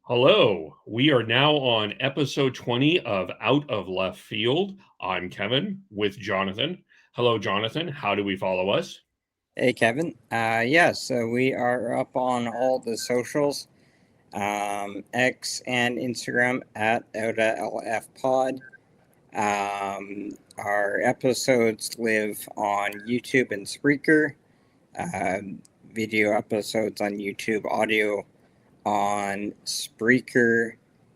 Hello, we are now on episode 20 of Out of Left Field. I'm Kevin with Jonathan. Hello, Jonathan. How do we follow us? Hey, Kevin. So we are up on all the socials, X and Instagram at OutaLFPod. Our episodes live on YouTube and Spreaker. Video episodes on YouTube, audio on Spreaker.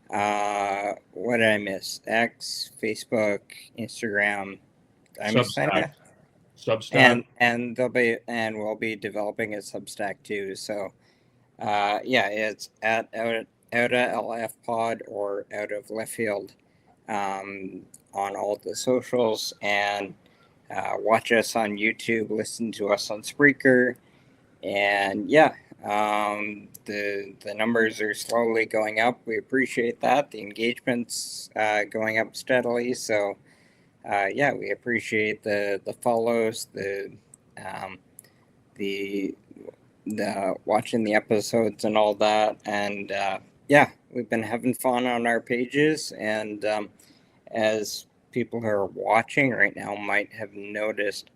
What did I miss? X, Facebook, Instagram. Did I miss Substack. that? Substack. And we'll be developing a Substack too. So it's at out of LF Pod or out of Left Field on all the socials, and watch us on YouTube, listen to us on Spreaker, and the numbers are slowly going up. We appreciate that. The engagement's going up steadily. So we appreciate the follows, um, the watching the episodes and all that, and we've been having fun on our pages, and as people who are watching right now might have noticed,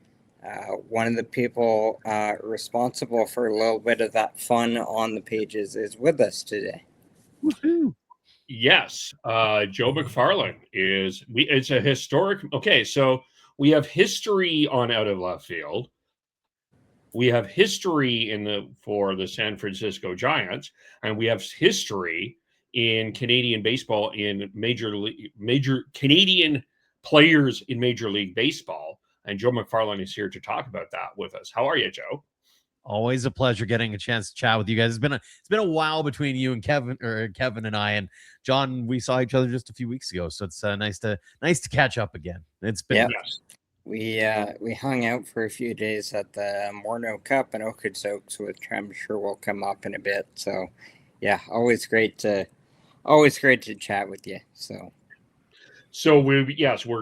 one of the people responsible for a little bit of that fun on the pages is with us today. Woohoo! Yes, Joe McFarland it's a historic. Okay, so we have history on Out of Left Field. We have history for the San Francisco Giants, and we have history in Canadian baseball in major Canadian players in Major League Baseball. And Joe McFarland is here to talk about that with us. How are you, Joe? Always a pleasure getting a chance to chat with you guys. It's been a while between you and Kevin and I, and John. We saw each other just a few weeks ago, so it's nice to catch up again. It's been We hung out for a few days at the Morneau Cup in Okotoks, which I'm sure will come up in a bit. So, always great to chat with you. So we're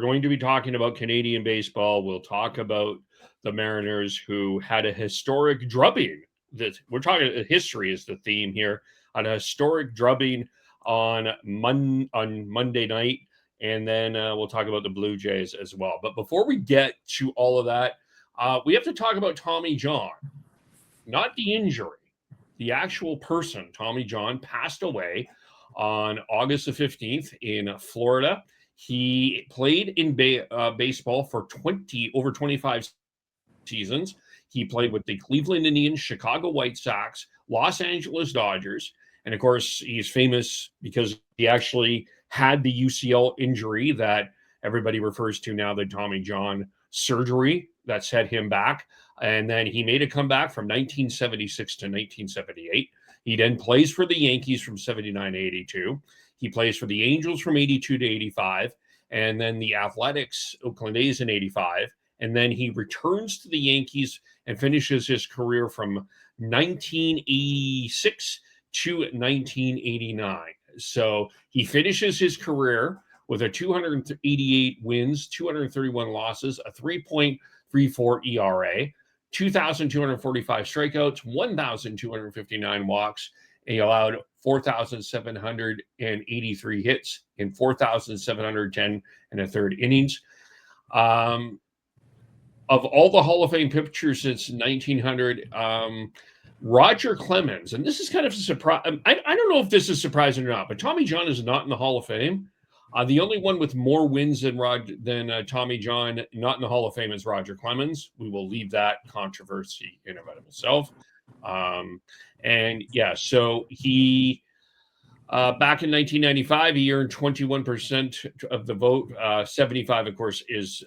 going to be talking about Canadian baseball. We'll talk about the Mariners, who had a historic drubbing. That we're talking history is the theme here. On a historic drubbing on Monday night. And then we'll talk about the Blue Jays as well. But before we get to all of that, we have to talk about Tommy John. Not the injury. The actual person, Tommy John, passed away on August the 15th in Florida. He played in baseball for over 25 seasons. He played with the Cleveland Indians, Chicago White Sox, Los Angeles Dodgers. And of course, he's famous because he actually had the UCL injury that everybody refers to now, the Tommy John surgery that set him back. And then he made a comeback from 1976 to 1978. He then plays for the Yankees from 79 to 82. He plays for the Angels from 82 to 85. And then the Athletics, Oakland A's in 85. And then he returns to the Yankees and finishes his career from 1986 to 1989. So he finishes his career with a 288 wins, 231 losses, a 3.34 ERA, 2,245 strikeouts, 1,259 walks. And he allowed 4,783 hits in 4,710 and a third innings. Of all the Hall of Fame pitchers since 1900, Roger Clemens, and this is kind of a surprise. I don't know if this is surprising or not, but Tommy John is not in the Hall of Fame. The only one with more wins than Tommy John not in the Hall of Fame is Roger Clemens. We will leave that controversy in and of itself. So he back in 1995, he earned 21% of the vote. 75, of course, is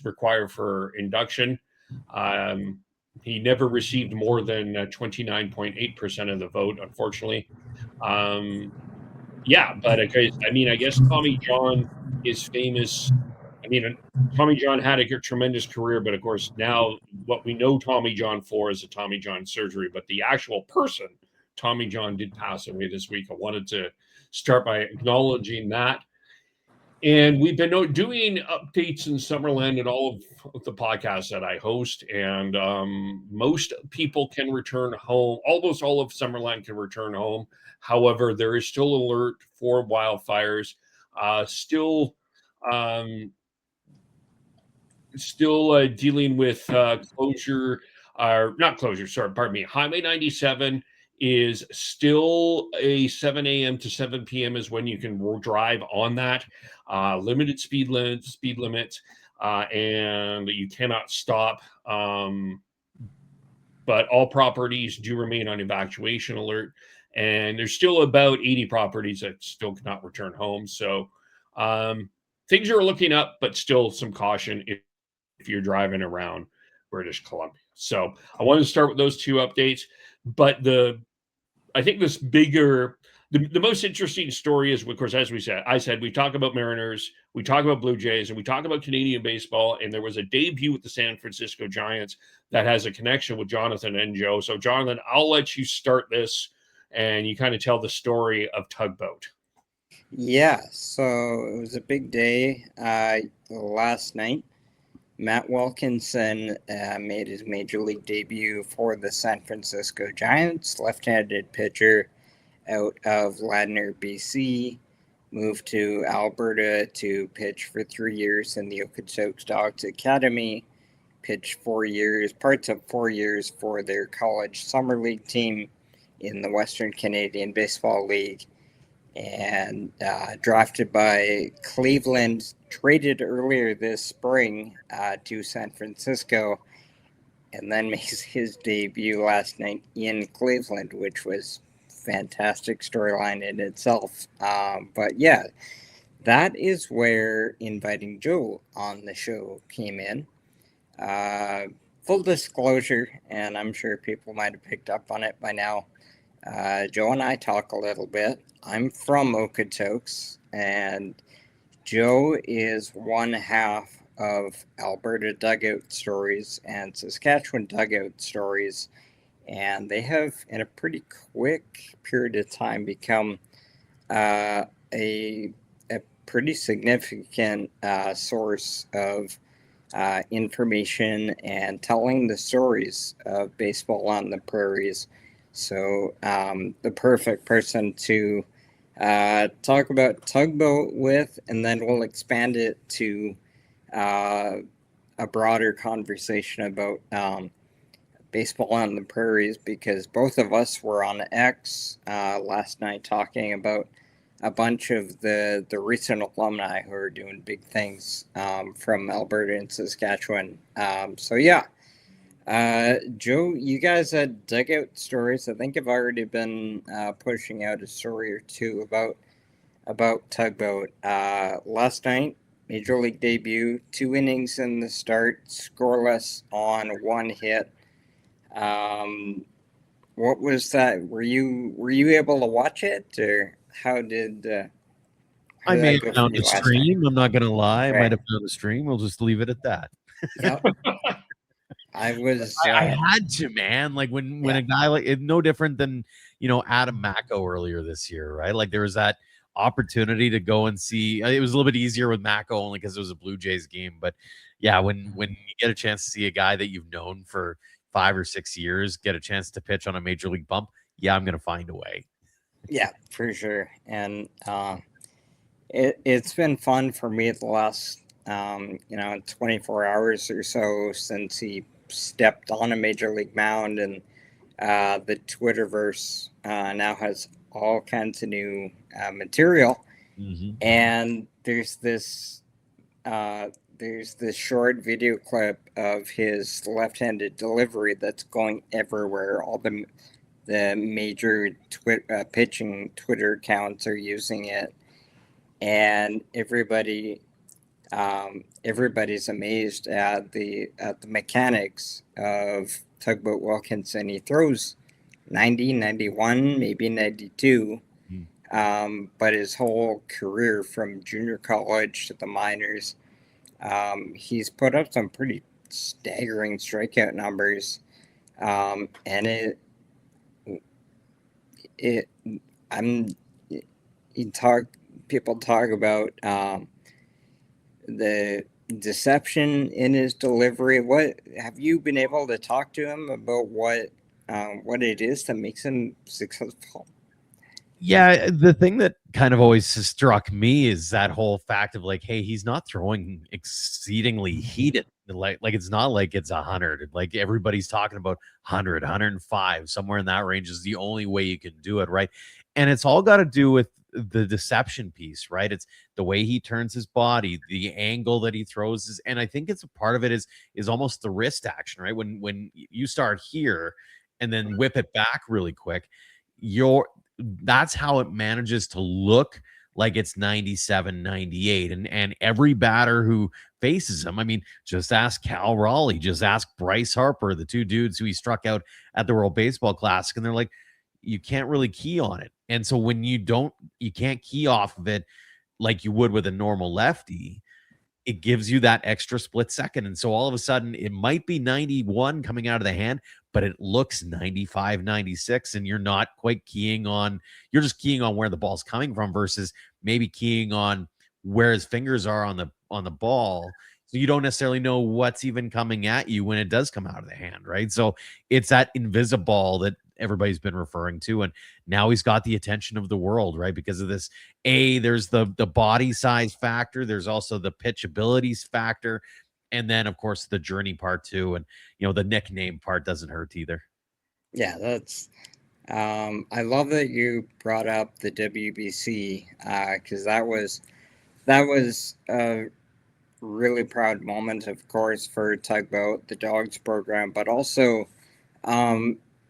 required for induction. He never received more than 29.8% of the vote, unfortunately. I guess Tommy John is famous. Tommy John had a tremendous career, but of course now what we know Tommy John for is a Tommy John surgery. But the actual person, Tommy John, did pass away this week. I wanted to start by acknowledging that. And we've been doing updates in Summerland and all of the podcasts that I host. And most people can return home. Almost all of Summerland can return home. However, there is still alert for wildfires. Still dealing with closure, not closure, sorry, pardon me. Highway 97 is still a 7 a.m. to 7 p.m. is when you can drive on that. Limited speed limits, and you cannot stop. But all properties do remain on evacuation alert, and there's still about 80 properties that still cannot return home. So things are looking up, but still some caution if you're driving around British Columbia. So I wanted to start with those two updates, but I think this bigger, the most interesting story is, of course, as I said, we talk about Mariners, we talk about Blue Jays, and we talk about Canadian baseball. And there was a debut with the San Francisco Giants that has a connection with Jonathan and Joe. So, Jonathan, I'll let you start this, and you kind of tell the story of Tugboat. Yeah, so it was a big day last night. Matt Wilkinson made his major league debut for the San Francisco Giants, left-handed pitcher out of Ladner, BC, moved to Alberta to pitch for 3 years in the Okotoks Dogs Academy, pitched 4 years, parts of 4 years for their college summer league team in the Western Canadian Baseball League, and drafted by Cleveland, traded earlier this spring to San Francisco, and then makes his debut last night in Cleveland, which was fantastic storyline in itself. But yeah, that is where inviting Joe on the show came in. Full disclosure, and I'm sure people might have picked up on it by now, Joe and I talk a little bit. I'm from Okotoks, and Joe is one half of Alberta Dugout Stories and Saskatchewan Dugout Stories, and they have, in a pretty quick period of time, become a pretty significant source of information and telling the stories of baseball on the prairies. So the perfect person to talk about Tugboat with, and then we'll expand it to a broader conversation about baseball on the prairies, because both of us were on X last night talking about a bunch of the recent alumni who are doing big things from Alberta and Saskatchewan. So yeah, Joe, you guys had Dugout Stories. I think I've already been pushing out a story or two about Tugboat. Last night, major league debut, 2 innings in the start, scoreless on 1 hit. What was that? Were you able to watch it, or how did? I may have found a stream. I'm not gonna lie. Right. I might have found a stream. We'll just leave it at that. Yep. I had to, man. Like when a guy like it, no different than Adam Macko earlier this year, right? Like there was that opportunity to go and see. It was a little bit easier with Macko only because it was a Blue Jays game. But yeah, when you get a chance to see a guy that you've known for 5 or 6 years get a chance to pitch on a major league bump, yeah, I'm gonna find a way. Yeah, for sure. And it's been fun for me the last 24 hours or so since he stepped on a major league mound, and the Twitterverse now has all kinds of new material. Mm-hmm. And there's this short video clip of his left-handed delivery that's going everywhere. All the major pitching Twitter accounts are using it, and everybody's amazed at the mechanics of Tugboat Wilkinson. He throws 90, 91, maybe 92, but his whole career from junior college to the minors, he's put up some pretty staggering strikeout numbers, and people talk about the deception in his delivery. What have you been able to talk to him about? What it is that makes him successful? Yeah, the thing that kind of always struck me is that whole fact of like, hey, he's not throwing exceedingly heated. Like it's not like it's 100. Like everybody's talking about 100, 105, somewhere in that range is the only way you can do it, right? And it's all got to do with the deception piece, right? It's the way he turns his body, the angle that he throws is, and I think it's a part of it is almost the wrist action, right? When you start here and then whip it back really quick, you're that's how it manages to look like it's 97, 98. And every batter who faces him, I mean, just ask Cal Raleigh, just ask Bryce Harper, the two dudes who he struck out at the World Baseball Classic, and they're like, you can't really key on it. And so when you can't key off of it like you would with a normal lefty, it gives you that extra split second. And so all of a sudden it might be 91 coming out of the hand, but it looks 95, 96, and you're not quite keying on, you're just keying on where the ball's coming from versus maybe keying on where his fingers are on the ball. So you don't necessarily know what's even coming at you when it does come out of the hand, right? So it's that invisible that everybody's been referring to. And now he's got the attention of the world, right? Because of this, there's the body size factor, there's also the pitch abilities factor, and then of course the journey part too. And the nickname part doesn't hurt either. Yeah, that's. I love that you brought up the WBC because that was a really proud moment, of course, for Tugboat, the Dogs program, but also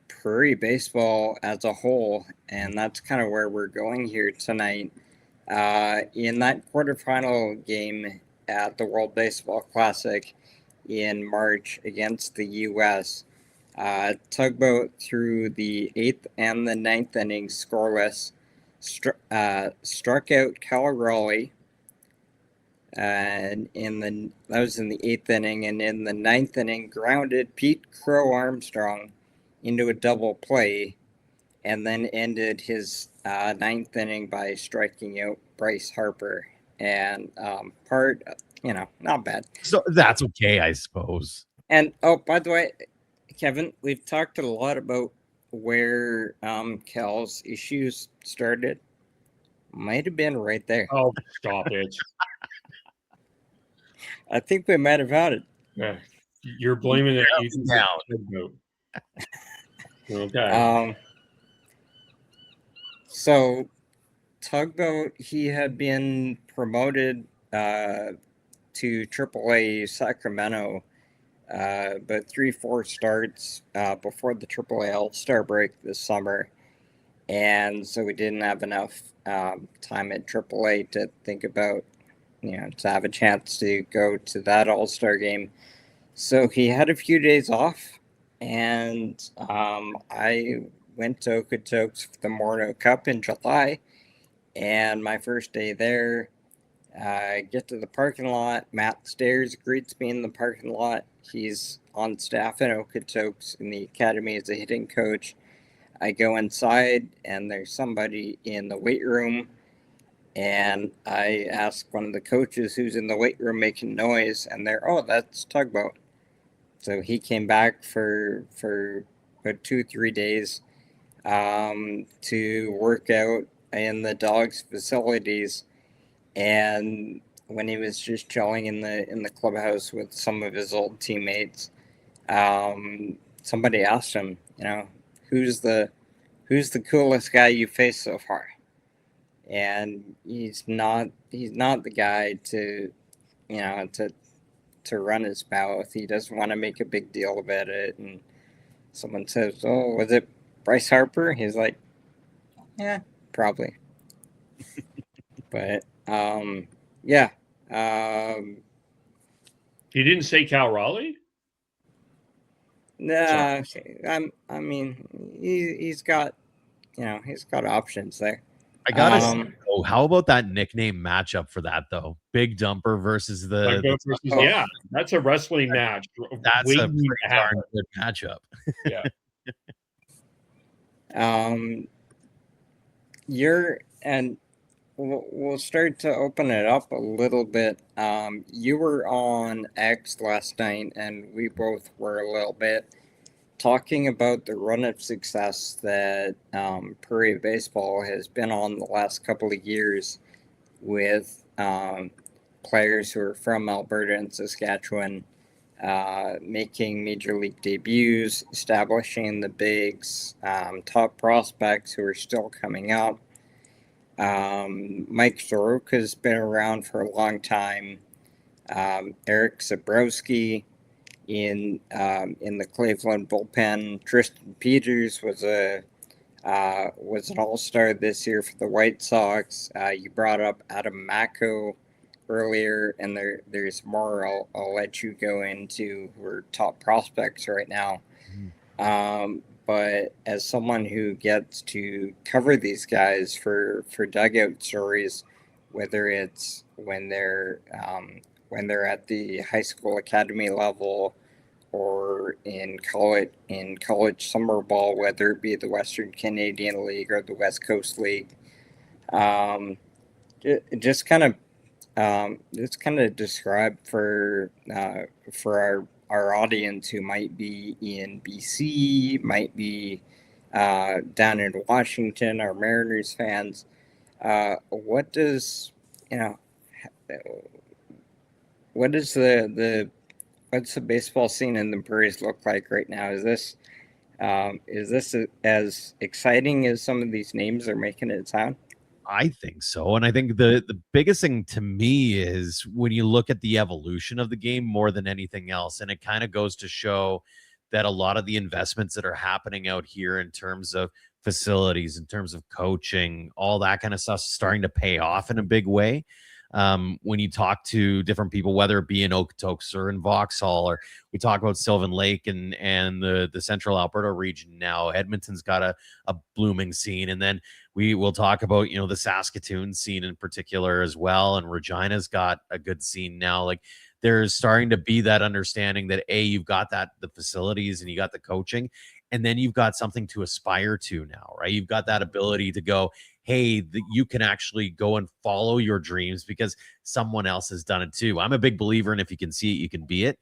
Prairie baseball as a whole, and that's kind of where we're going here tonight. In that quarterfinal game at the World Baseball Classic in March against the U.S., Tugboat through the 8th and the 9th innings scoreless struck out Cal Raleigh, and that was in the 8th inning, and in the 9th inning grounded Pete Crow Armstrong into a double play, and then ended his 9th inning by striking out Bryce Harper. And not bad. So that's okay, I suppose. And oh, by the way, Kevin, we've talked a lot about where Cal's issues started. Might have been right there. Oh, stop it. I think we might have had it. Yeah. You're blaming it. Okay. So Tugboat, he had been promoted to AAA Sacramento, but 3-4 starts before the AAA All-Star break this summer, and so we didn't have enough time at AAA to think about, to have a chance to go to that All-Star game. So he had a few days off, and I went to Okotoks for the Morneau Cup in July, and my first day there, I get to the parking lot. Matt Stairs greets me in the parking lot. He's on staff in Okotoks in the academy as a hitting coach. I go inside, and there's somebody in the weight room, and I ask one of the coaches who's in the weight room making noise, and that's Tugboat. So he came back for about 2-3 days to work out in the Dogs facilities, and when he was just chilling in the clubhouse with some of his old teammates, somebody asked him, who's the coolest guy you faced so far? And he's not the guy to run his mouth. He doesn't want to make a big deal about it. And someone says, "Oh, was it Bryce Harper?" He's like, "Yeah, probably." But yeah. He didn't say Cal Raleigh? Nah, I mean, he's got options there. I gotta say, how about that nickname matchup for that though? Big Dumper versus yeah, that's a wrestling match. That's a pretty darn good matchup. Yeah. we'll start to open it up a little bit. You were on X last night, and we both were a little bit talking about the run of success that Prairie baseball has been on the last couple of years with players who are from Alberta and Saskatchewan making major league debuts, establishing the bigs, top prospects who are still coming up. Mike Soroka's been around for a long time. Eric Zabrowski in the Cleveland bullpen. Tristan Peters was an all-star this year for the White Sox. You brought up Adam Mako earlier, and there's more I'll let you go into who are top prospects right now. But as someone who gets to cover these guys for dugout stories, whether it's when they're at the high school academy level or in college summer ball, whether it be the Western Canadian League or the West Coast League, just kind of describe for our audience who might be in BC, might be down in Washington, our Mariners fans. What does what's the baseball scene in the Prairies look like right now? Is this as exciting as some of these names are making it sound? I think so. And I think the biggest thing to me is when you look at the evolution of the game more than anything else. And it kind of goes to show that a lot of the investments that are happening out here in terms of facilities, in terms of coaching, all that kind of stuff starting to pay off in a big way. When you talk to different people, whether it be in Okotoks or in Vauxhall, or we talk about Sylvan Lake and the central Alberta region now, Edmonton's got a blooming scene. And then we will talk about, the Saskatoon scene in particular as well. And Regina's got a good scene now. Like there's starting to be that understanding that you've got the facilities and you got the coaching, and then you've got something to aspire to now, right? You've got that ability to go, hey, you can actually go and follow your dreams because someone else has done it too. I'm a big believer in if you can see it, you can be it.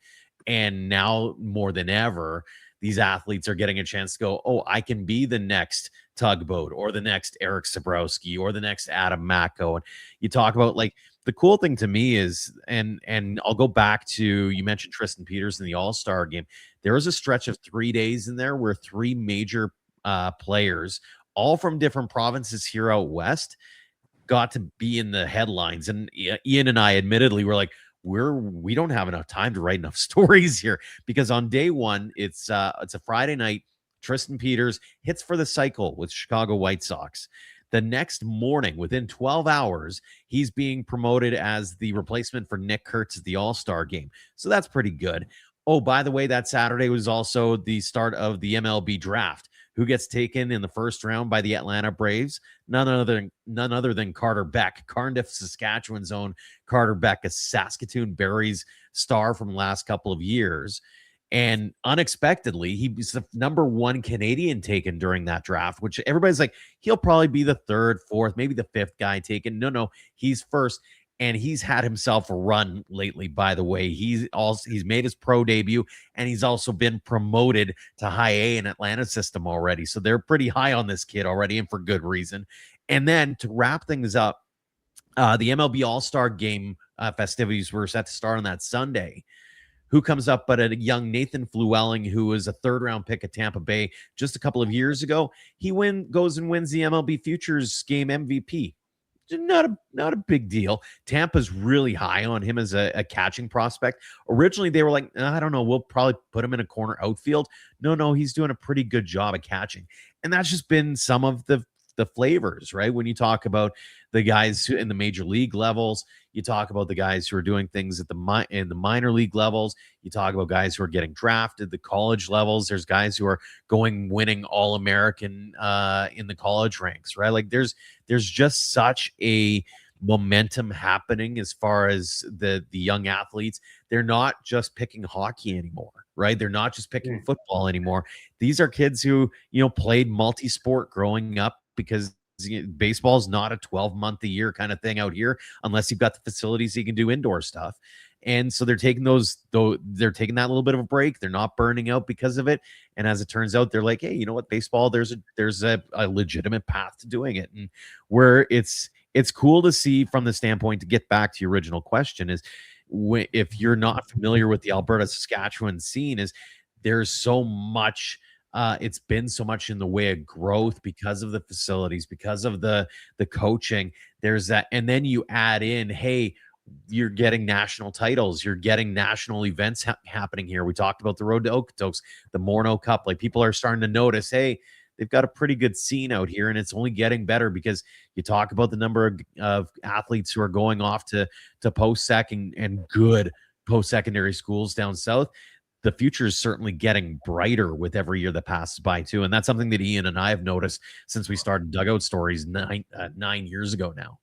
And now more than ever, these athletes are getting a chance to go, oh, I can be the next Tugboat or the next Eric Sabrowski or the next Adam Mako. And you talk about like the cool thing to me is, and I'll go back to, you mentioned Tristan Peters in the All-Star game. There was a stretch of 3 days in there where three major players, all from different provinces here out west, got to be in the headlines. And Ian and I admittedly were like, we don't have enough time to write enough stories here, because on day one, it's a Friday night. Tristan Peters hits for the cycle with Chicago White Sox. The next morning, within 12 hours, he's being promoted as the replacement for Nick Kurtz at the All-Star game. So that's pretty good. Oh, by the way, that Saturday was also the start of the MLB draft. Who gets taken in the first round by the Atlanta Braves? None other than Carter Beck, Cardiff, Saskatchewan's own Carter Beck, a Saskatoon Berries star from the last couple of years. And unexpectedly, he was the number one Canadian taken during that draft, which everybody's like, he'll probably be the third, fourth, maybe the fifth guy taken. No, he's first. And he's had himself a run lately, by the way. He's made his pro debut, and he's also been promoted to high A in Atlanta system already. So they're pretty high on this kid already, and for good reason. And then to wrap things up, the MLB All-Star Game festivities were set to start on that Sunday. Who comes up but a young Nathan Flewelling, who was a third-round pick at Tampa Bay just a couple of years ago. He goes and wins the MLB Futures Game MVP. Not a big deal. Tampa's really high on him as a catching prospect. Originally, they were like, I don't know, we'll probably put him in a corner outfield. No, he's doing a pretty good job of catching. And that's just been some of the flavors, right? When you talk about the guys in the major league levels, you talk about the guys who are doing things at in the minor league levels. You talk about guys who are getting drafted, the college levels. There's guys who are winning All-American in the college ranks, right? Like there's just such a momentum happening as far as the young athletes. They're not just picking hockey anymore, right? They're not just picking football anymore. These are kids who, played multi-sport growing up because baseball's not a 12-month a year kind of thing out here unless you've got the facilities so you can do indoor stuff. And so they're taking they're taking that little bit of a break. They're not burning out because of it. And as it turns out, they're like, hey, you know what, baseball, there's a legitimate path to doing it. And where it's cool to see from the standpoint, to get back to your original question, is if you're not familiar with the Alberta Saskatchewan scene, is there's so much it's been so much in the way of growth because of the facilities, because of the coaching. There's that, and then you add in, hey, you're getting national titles, you're getting national events happening here. We talked about the Road to Okotoks, the Morneau Cup. Like, people are starting to notice, hey, they've got a pretty good scene out here, and it's only getting better because you talk about the number of athletes who are going off to post-sec and good post-secondary schools down south. The future is certainly getting brighter with every year that passes by too. And that's something that Ian and I have noticed since we started Dugout Stories 9 years ago now.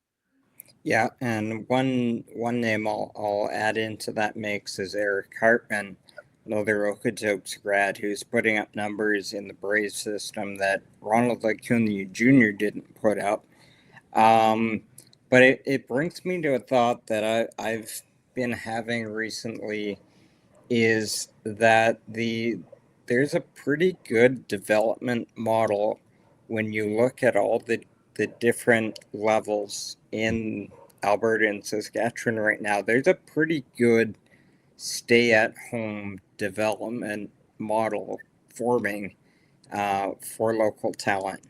Yeah, and one name I'll add into that mix is Eric Hartman, another Okotoks grad who's putting up numbers in the Braves system that Ronald Acuna Jr. didn't put up. But it brings me to a thought that I've been having recently, is that there's a pretty good development model when you look at all the different levels in Alberta and Saskatchewan right now. There's a pretty good stay-at-home development model forming for local talent.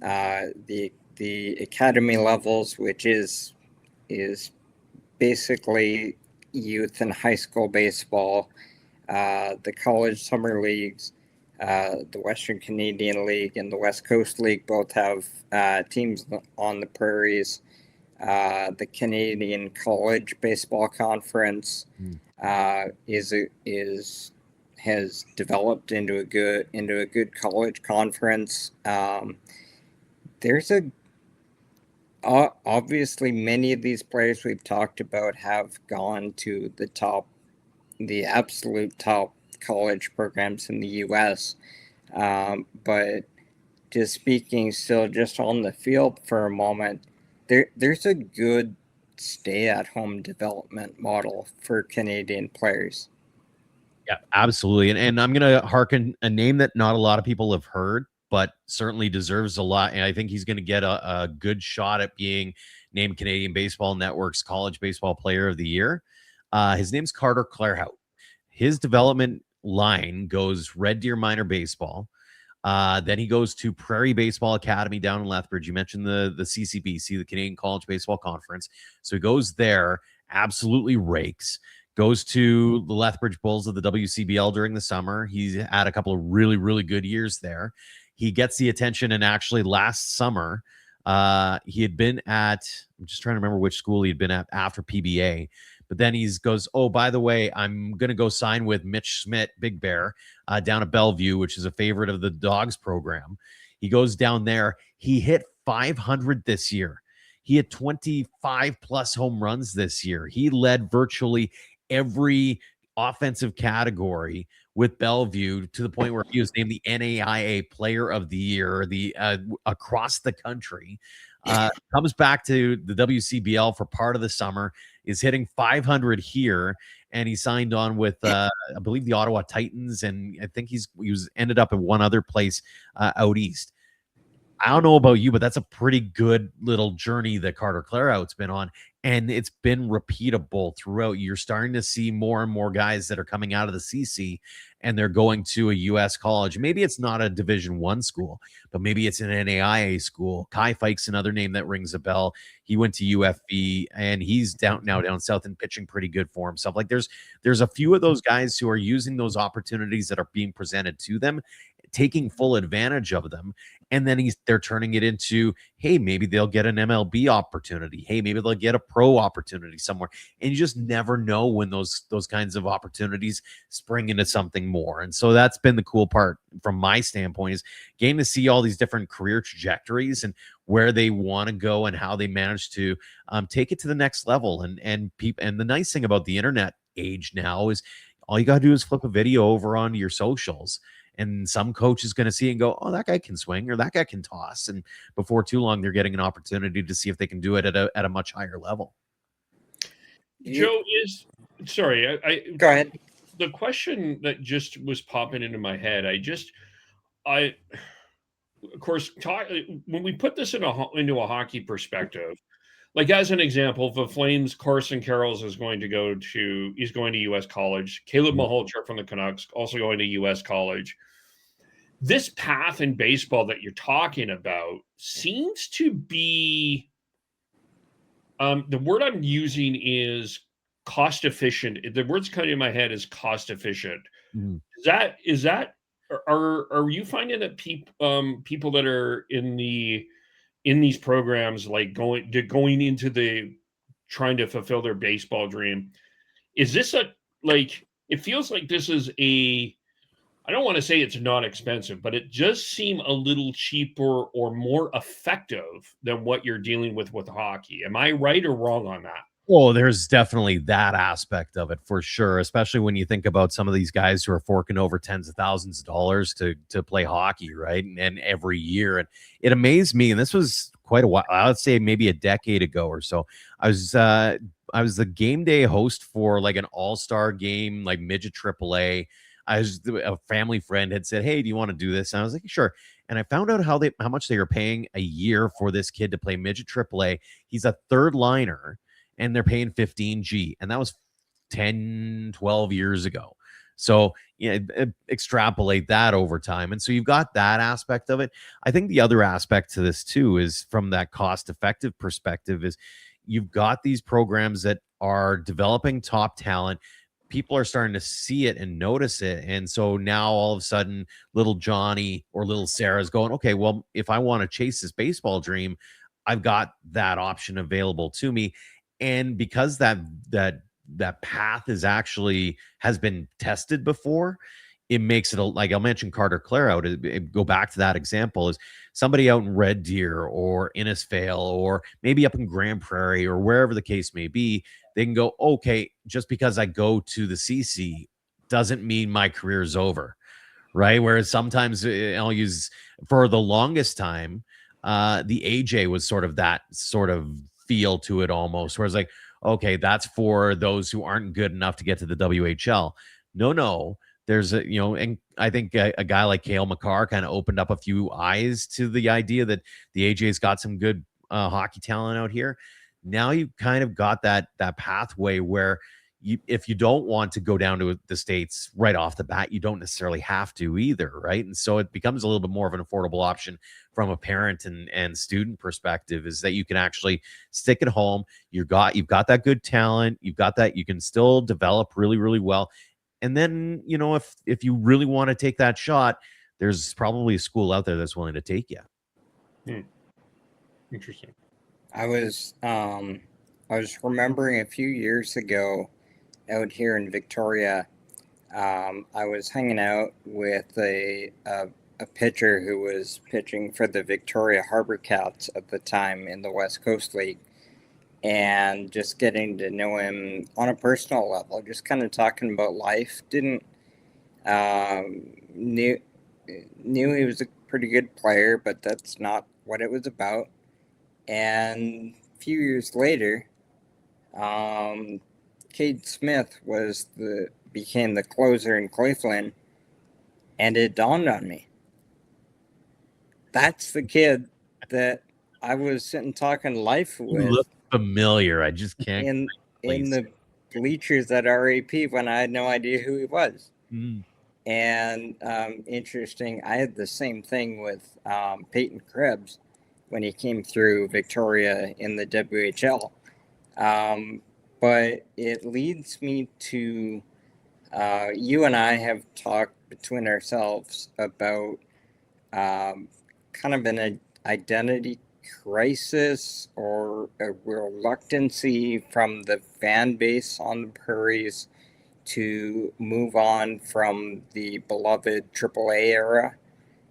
The academy levels, which is basically youth and high school baseball, the college summer leagues, the Western Canadian League and the West Coast League both have teams on the prairies. The Canadian College Baseball Conference has developed into a good college conference. There's obviously many of these players we've talked about have gone to the absolute top college programs in the U.S. But just speaking still just on the field for a moment, there's a good stay-at-home development model for Canadian players. Yeah, absolutely. And I'm going to hearken a name that not a lot of people have heard, but certainly deserves a lot. And I think he's going to get a good shot at being named Canadian Baseball Network's College Baseball Player of the Year. His name's Carter Clairhout. His development line goes Red Deer Minor Baseball. Then he goes to Prairie Baseball Academy down in Lethbridge. You mentioned the CCBC, the Canadian College Baseball Conference. So he goes there, absolutely rakes. Goes to the Lethbridge Bulls of the WCBL during the summer. He's had a couple of really, really good years there. He gets the attention, and actually last summer, he had been at, I'm just trying to remember which school he'd been at after PBA. But then he goes, oh, by the way, I'm going to go sign with Mitch Schmidt, Big Bear, down at Bellevue, which is a favorite of the Dogs program. He goes down there. He hit 500 this year. He had 25 plus home runs this year. He led virtually every offensive category with Bellevue, to the point where he was named the NAIA Player of the Year, across the country. Comes back to the WCBL for part of the summer, is hitting 500 here, and he signed on with I believe the Ottawa Titans, and I think he ended up at one other place out east. I don't know about you, but that's a pretty good little journey that Carter Clairhout's been on, and it's been repeatable throughout. You're starting to see more and more guys that are coming out of the CC, and they're going to a U.S. college. Maybe it's not a Division I school, but maybe it's an NAIA school. Kai Fike's another name that rings a bell. He went to UFB, and he's down south and pitching pretty good for himself. Like, there's a few of those guys who are using those opportunities that are being presented to them, taking full advantage of them, and then they're turning it into, hey, maybe they'll get an MLB opportunity. Hey, maybe they'll get a pro opportunity somewhere. And you just never know when those kinds of opportunities spring into something more. And so that's been the cool part from my standpoint, is getting to see all these different career trajectories and where they want to go and how they manage to take it to the next level. And the nice thing about the internet age now is all you got to do is flip a video over onto your socials, And some coach is going to see and go, oh, that guy can swing or that guy can toss. And before too long, they're getting an opportunity to see if they can do it at a much higher level. Joe, I Go ahead. the question that just was popping into my head. I of course when we put this into a hockey perspective, like as an example, the Flames, Carson Carrolls he's going to U.S. college. Caleb Maholcher from the Canucks also going to U.S. college. This path in baseball that you're talking about seems to be the word I'm using is cost efficient. The word's coming in my head is cost efficient. Mhm. Is that are you finding that people that are in these programs, like going into the trying to fulfill their baseball dream, is this it feels like this is I don't want to say it's not expensive, but it does seem a little cheaper or more effective than what you're dealing with hockey. Am I right or wrong on that? Oh, there's definitely that aspect of it for sure, especially when you think about some of these guys who are forking over tens of thousands of dollars to play hockey, right? And every year. And it amazed me, and this was quite a while, I would say maybe a decade ago or so. I was the game day host for like an all-star game, like midget AAA. A family friend had said, hey, do you want to do this? And I was like, sure. And I found out how much they were paying a year for this kid to play midget AAA. He's a third liner and they're paying 15G. And that was 10, 12 years ago. So, extrapolate that over time. And so you've got that aspect of it. I think the other aspect to this too is from that cost effective perspective is you've got these programs that are developing top talent. People are starting to see it and notice it. And so now all of a sudden, little Johnny or little Sarah's going, okay, well, if I want to chase this baseball dream, I've got that option available to me. And because that path is actually has been tested before, it makes it like I'll mention Carter Clare out. Go back to that example is somebody out in Red Deer or Innisfail or maybe up in Grand Prairie or wherever the case may be. They can go, okay, just because I go to the CC doesn't mean my career is over, right? Whereas sometimes I'll use for the longest time, the AJ was sort of that sort of feel to it almost, where it's like, okay, that's for those who aren't good enough to get to the WHL. No, there's and I think a guy like Cale Makar kind of opened up a few eyes to the idea that the AJ's got some good hockey talent out here. Now you've kind of got that pathway where if you don't want to go down to the States right off the bat, you don't necessarily have to either, right? And so it becomes a little bit more of an affordable option from a parent and student perspective, is that you can actually stick at home. You've got that good talent. You've got that you can still develop really, really well. And then, if you really want to take that shot, there's probably a school out there that's willing to take you. Interesting. I was remembering a few years ago out here in Victoria, I was hanging out with a pitcher who was pitching for the Victoria Harbour Cats at the time in the West Coast League, and just getting to know him on a personal level, just kind of talking about life. Knew he was a pretty good player, but that's not what it was about. And a few years later, Cade Smith became the closer in Cleveland, and it dawned on me. That's the kid that I was sitting talking life with. You look familiar. I just can't. In the bleachers at RAP when I had no idea who he was. Mm. And interesting, I had the same thing with Peyton Krebs when he came through Victoria in the WHL. But it leads me to you and I have talked between ourselves about kind of an identity crisis or a reluctancy from the fan base on the prairies to move on from the beloved AAA era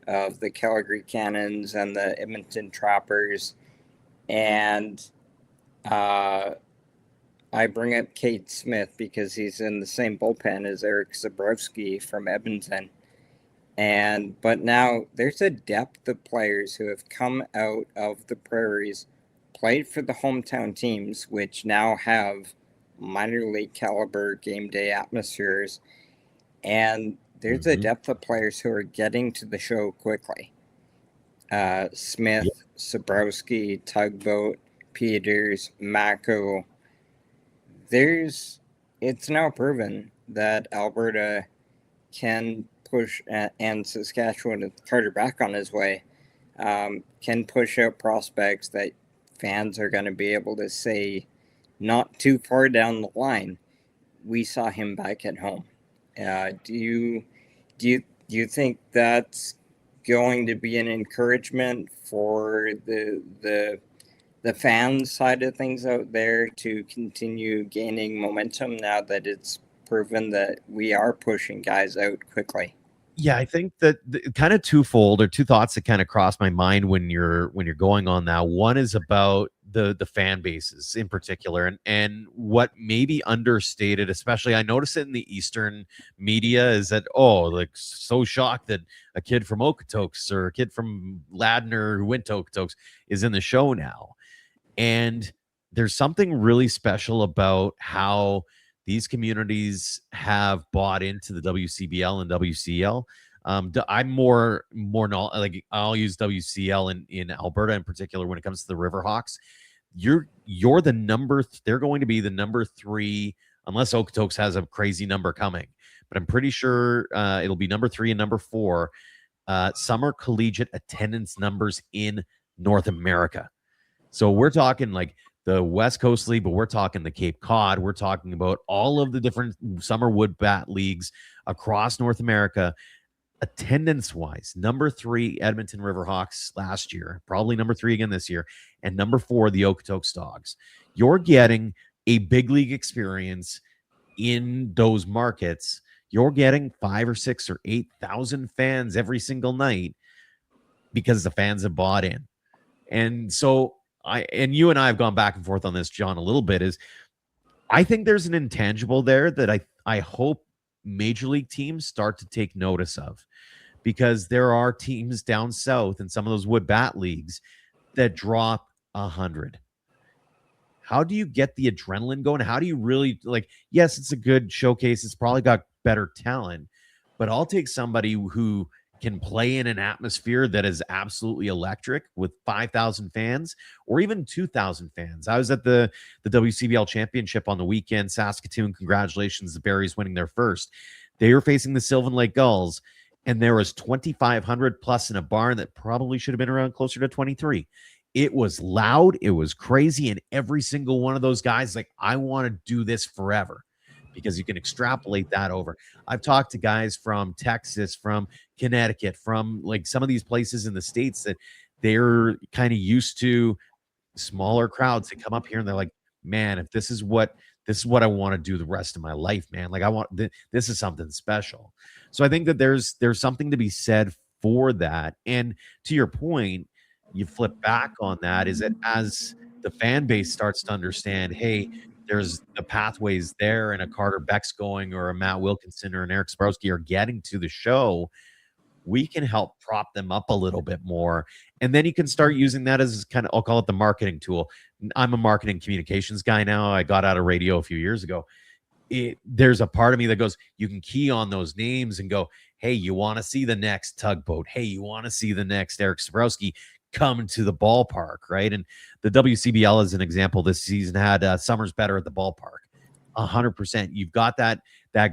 of the Calgary Cannons and the Edmonton Trappers. And I bring up Cade Smith because he's in the same bullpen as Eric Zabrowski from Edmonton. But now there's a depth of players who have come out of the prairies, played for the hometown teams, which now have minor league caliber game day atmospheres, and there's a depth of players who are getting to the show quickly. Smith, Sabrowski, Tugboat, Peters, Mako. It's now proven that Alberta can push, and Saskatchewan with Carter back on his way, can push out prospects that fans are going to be able to say not too far down the line, we saw him back at home. Do you think that's going to be an encouragement for the fan side of things out there to continue gaining momentum now that it's proven that we are pushing guys out quickly? Yeah, I think that kind of twofold, or two thoughts that kind of cross my mind when you're going on that. One is about the fan bases in particular, and what may be understated, especially I notice it in the Eastern media, is that like so shocked that a kid from Okotoks or a kid from Ladner who went to Okotoks is in the show now. And there's something really special about how these communities have bought into the WCBL and WCL. I'm more like I'll use WCL in Alberta in particular when it comes to the Riverhawks. You're the number. They're going to be the number 3 unless Okotoks has a crazy number coming. But I'm pretty sure it'll be number 3 and number 4 summer collegiate attendance numbers in North America. So we're talking like the West Coast League, but we're talking the Cape Cod. We're talking about all of the different summer wood bat leagues across North America. Attendance-wise, number 3, Edmonton Riverhawks last year, probably number 3 again this year, and number 4, the Okotoks Dogs. You're getting a big league experience in those markets. You're getting 5 or 6 or 8,000 fans every single night because the fans have bought in. And so you and I have gone back and forth on this, John, a little bit. Is I think there's an intangible there that I hope major league teams start to take notice of, because there are teams down south in some of those wood bat leagues that drop 100. How do you get the adrenaline going? How do you really, like, yes, it's a good showcase. It's probably got better talent, but I'll take somebody who can play in an atmosphere that is absolutely electric with 5,000 fans or even 2,000 fans. I was at the WCBL championship on the weekend. Saskatoon, congratulations, the Berries winning their first. They were facing the Sylvan Lake Gulls, and there was 2,500 plus in a barn that probably should have been around closer to 23. It was loud, it was crazy, and every single one of those guys like, I want to do this forever, because you can extrapolate that over. I've talked to guys from Texas, from Connecticut, from like some of these places in the States that they're kind of used to smaller crowds. They come up here and they're like, man, if this is what I want to do the rest of my life, man. Like this is something special. So I think that there's something to be said for that. And to your point, you flip back on that, is that as the fan base starts to understand, hey, there's the pathways there, and a Carter Beck's going, or a Matt Wilkinson or an Eric Sabrowski are getting to the show, we can help prop them up a little bit more. And then you can start using that as kind of, I'll call it the marketing tool. I'm a marketing communications guy now. I got out of radio a few years ago. There's a part of me that goes, you can key on those names and go, hey, you want to see the next Tugboat? Hey, you want to see the next Eric Sabrowski? Come to the ballpark, right? And the WCBL, as an example, this season had Summers Better at the ballpark. 100%. You've got that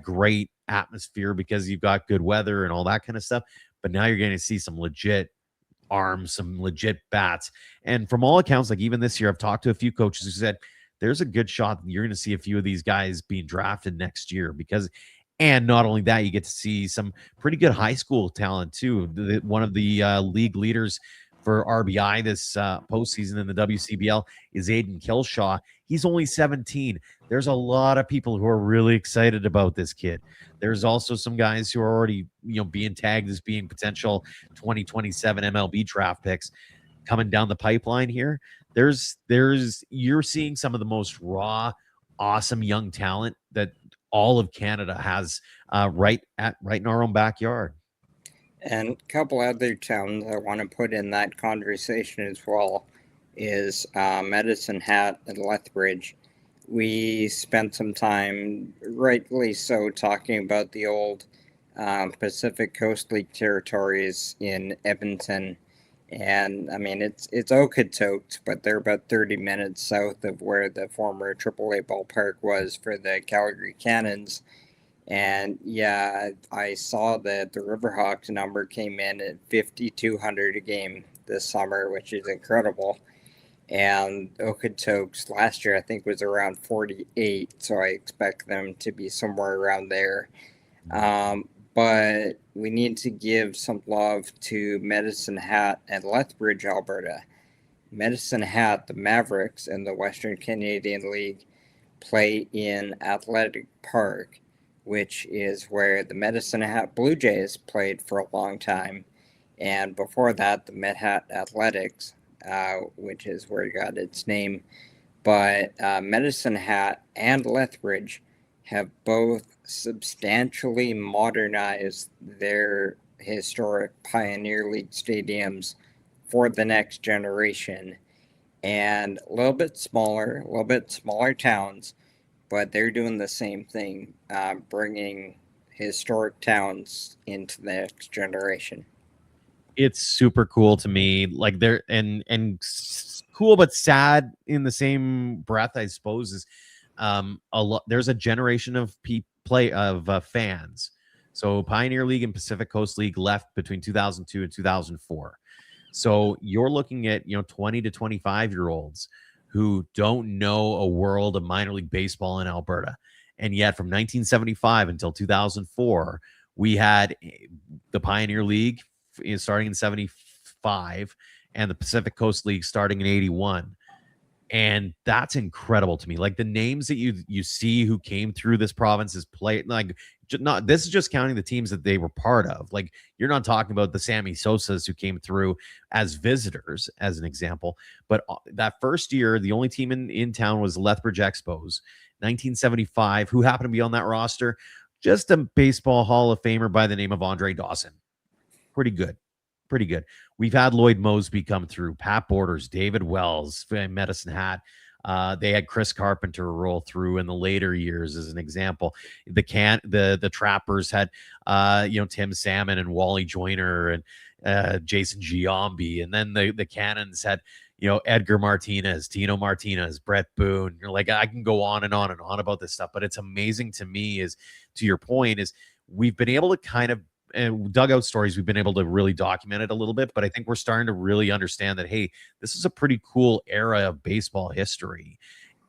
great atmosphere because you've got good weather and all that kind of stuff. But now you're going to see some legit arms, some legit bats. And from all accounts, like even this year, I've talked to a few coaches who said there's a good shot that you're going to see a few of these guys being drafted next year, because, and not only that, you get to see some pretty good high school talent too. One of the league leaders for RBI this postseason in the WCBL is Aiden Killshaw. He's only 17. There's a lot of people who are really excited about this kid. There's also some guys who are already, being tagged as being potential 2027 MLB draft picks coming down the pipeline here. You're seeing some of the most raw, awesome young talent that all of Canada has right in our own backyard. And a couple other towns I want to put in that conversation as well is Medicine Hat and Lethbridge. We spent some time, rightly so, talking about the old Pacific Coast League territories in Edmonton. And I mean, it's Okotoks, but they're about 30 minutes south of where the former AAA ballpark was for the Calgary Cannons. And yeah, I saw that the Riverhawks number came in at 5,200 a game this summer, which is incredible. And Okotoks last year, I think, was around 48. So I expect them to be somewhere around there. But we need to give some love to Medicine Hat and Lethbridge, Alberta. Medicine Hat, the Mavericks in the Western Canadian League, play in Athletic Park, which is where the Medicine Hat Blue Jays played for a long time. And before that, the Med Hat Athletics, which is where it got its name. But Medicine Hat and Lethbridge have both substantially modernized their historic Pioneer League stadiums for the next generation. And a little bit smaller towns, but they're doing the same thing, bringing historic towns into the next generation. It's super cool to me. Like they're and cool but sad in the same breath, I suppose. Is a lot. There's a generation of fans. So Pioneer League and Pacific Coast League left between 2002 and 2004. So you're looking at 20 to 25-year-olds who don't know a world of minor league baseball in Alberta, and yet from 1975 until 2004, we had the Pioneer League starting in 75 and the Pacific Coast League starting in 81. And that's incredible to me. Like the names that you see who came through this province is this is just counting the teams that they were part of. Like you're not talking about the Sammy Sosas who came through as visitors, as an example. But that first year, the only team in town was Lethbridge Expos, 1975. Who happened to be on that roster? Just a baseball Hall of Famer by the name of Andre Dawson. Pretty good. We've had Lloyd Mosby come through, Pat Borders, David Wells, Medicine Hat. They had Chris Carpenter roll through in the later years, as an example. The Trappers had Tim Salmon and Wally Joyner and Jason Giambi, and then the Cannons had Edgar Martinez, Tino Martinez, Brett Boone. Like I can go on and on and on about this stuff, but it's amazing to me. Is to your point, is we've been able to kind of dugout stories, we've been able to really document it a little bit, but I think we're starting to really understand that, hey, this is a pretty cool era of baseball history.